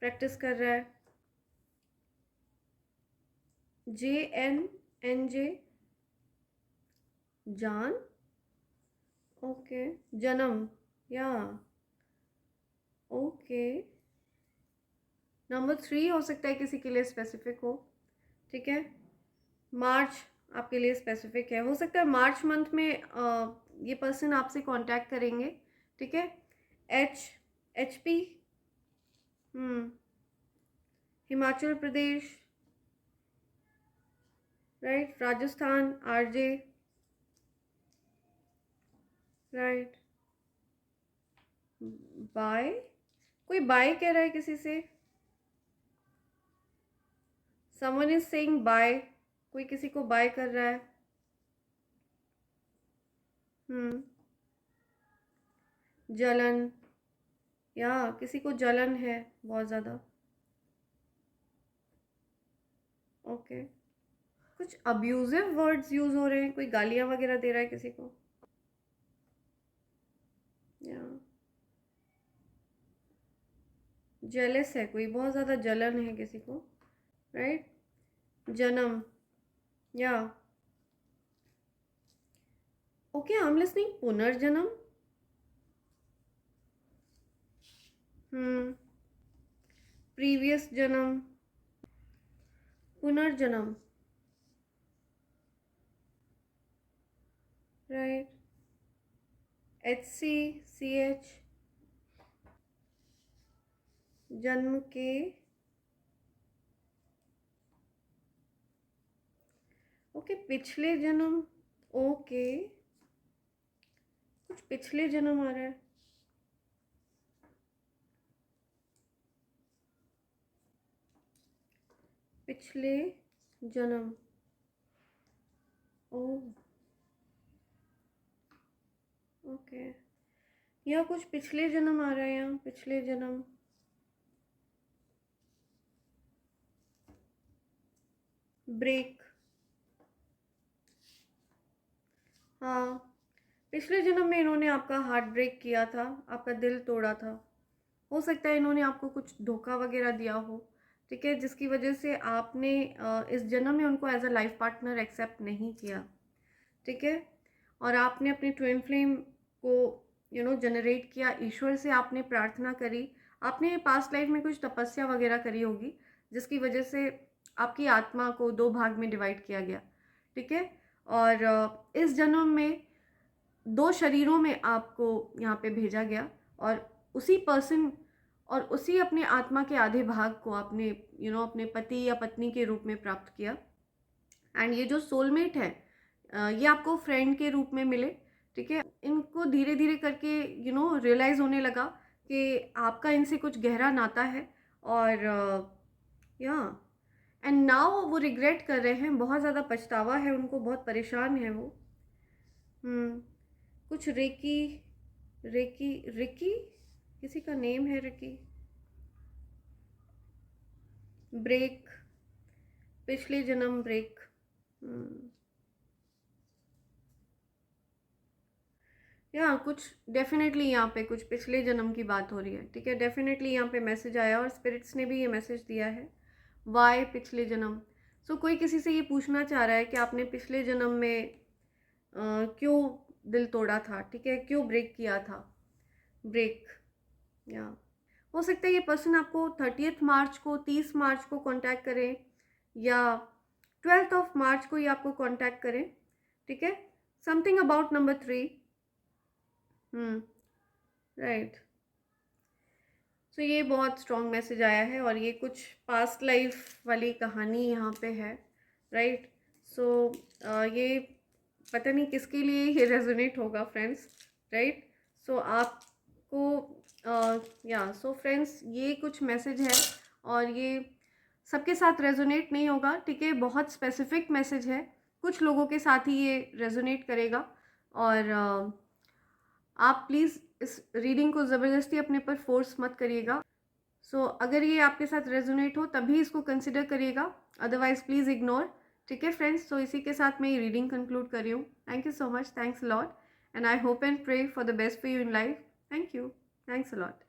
प्रैक्टिस कर रहा है। JNNJ, जान, ओके, जन्म, या ओके। नंबर 3 हो सकता है किसी के लिए स्पेसिफिक हो, ठीक है। मार्च आपके लिए स्पेसिफिक है, हो सकता है मार्च मंथ में ये पर्सन आपसे कांटेक्ट करेंगे, ठीक है। HP, Himachal Pradesh, right, Rajasthan, RJ, right, bye, कोई बाय कह रहा है किसी से, समवन इज सेइंग बाय, कोई किसी को बाय कर रहा है। जलन, या किसी को जलन है बहुत ज़्यादा। ओके, कुछ अब्यूजिव वर्ड्स यूज़ हो रहे हैं, कोई गालियाँ वगैरह दे रहा है किसी को। या जेलस है कोई, बहुत ज़्यादा जलन है किसी को, राइट। जन्म, या ओके, आई एम लिसनिंग पुनर्जन्म। प्रीवियस जन्म, पुनर्जन्म, राइट। HCCH, जन्म के, ओके, पिछले जन्म, ओके, कुछ पिछले जन्म आ रहा है। पिछले जन्म, ओ ओके, या कुछ पिछले जन्म आ रहा है यहाँ, पिछले जन्म। ब्रेक, हाँ, पिछले जन्म में इन्होंने आपका हार्ट ब्रेक किया था, आपका दिल तोड़ा था। हो सकता है इन्होंने आपको कुछ धोखा वगैरह दिया हो, ठीक है, जिसकी वजह से आपने इस जन्म में उनको as a life partner accept नहीं किया, ठीक है। और आपने अपनी ट्विन फ्लेम को जनरेट किया, ईश्वर से आपने प्रार्थना करी, आपने पास्ट लाइफ में कुछ तपस्या वगैरह करी होगी, जिसकी वजह से आपकी आत्मा को 2 भाग में डिवाइड किया गया, ठीक है। और इस जन्म में 2 शरीरों में आपको यहाँ पे भेजा गया, और उसी पर्सन और उसी अपने आत्मा के आधे भाग को आपने अपने पति या पत्नी के रूप में प्राप्त किया। एंड ये जो सोलमेट है, ये आपको फ्रेंड के रूप में मिले, ठीक है। इनको धीरे धीरे करके रियलाइज़ होने लगा कि आपका इनसे कुछ गहरा नाता है, और या एंड नाउ वो रिग्रेट कर रहे हैं, बहुत ज़्यादा पछतावा है उनको, बहुत परेशान है वो। कुछ रेकी, रेकी, रिकी, किसी का नेम है रिकी। ब्रेक, पिछले जन्म ब्रेक। या कुछ डेफिनेटली यहाँ पे कुछ पिछले जन्म की बात हो रही है, ठीक है। डेफिनेटली यहाँ पे मैसेज आया, और स्पिरिट्स ने भी ये मैसेज दिया है। वाई पिछले जन्म, सो कोई किसी से ये पूछना चाह रहा है कि आपने पिछले जन्म में क्यों दिल तोड़ा था, ठीक है, क्यों ब्रेक किया था। ब्रेक, या हो सकता है ये पर्सन आपको 30 मार्च को, 30 मार्च को कांटेक्ट करें, या 12 मार्च को ये आपको कांटेक्ट करें, ठीक है। Something about number 3, right. So ये बहुत स्ट्रॉन्ग मैसेज आया है, और ये कुछ पास्ट लाइफ वाली कहानी यहाँ पे है, राइट। सो ये पता नहीं किसके लिए ये रेजोनेट होगा फ्रेंड्स, राइट। सो आपको सो फ्रेंड्स, ये कुछ मैसेज है, और ये सबके साथ रेजोनेट नहीं होगा, ठीक है। बहुत स्पेसिफिक मैसेज है, कुछ लोगों के साथ ही ये रेजोनेट करेगा। और आप प्लीज़ इस रीडिंग को ज़बरदस्ती अपने पर फोर्स मत करिएगा। सो अगर ये आपके साथ रेजोनेट हो तभी इसको कंसिडर करिएगा, अदरवाइज प्लीज़ इग्नोर, ठीक है फ्रेंड्स। तो इसी के साथ मैं ये रीडिंग कंक्लूड कर रही हूँ। Thank you so much, thanks a lot, and I hope and pray for the best for you in life. Thank you, thanks a lot.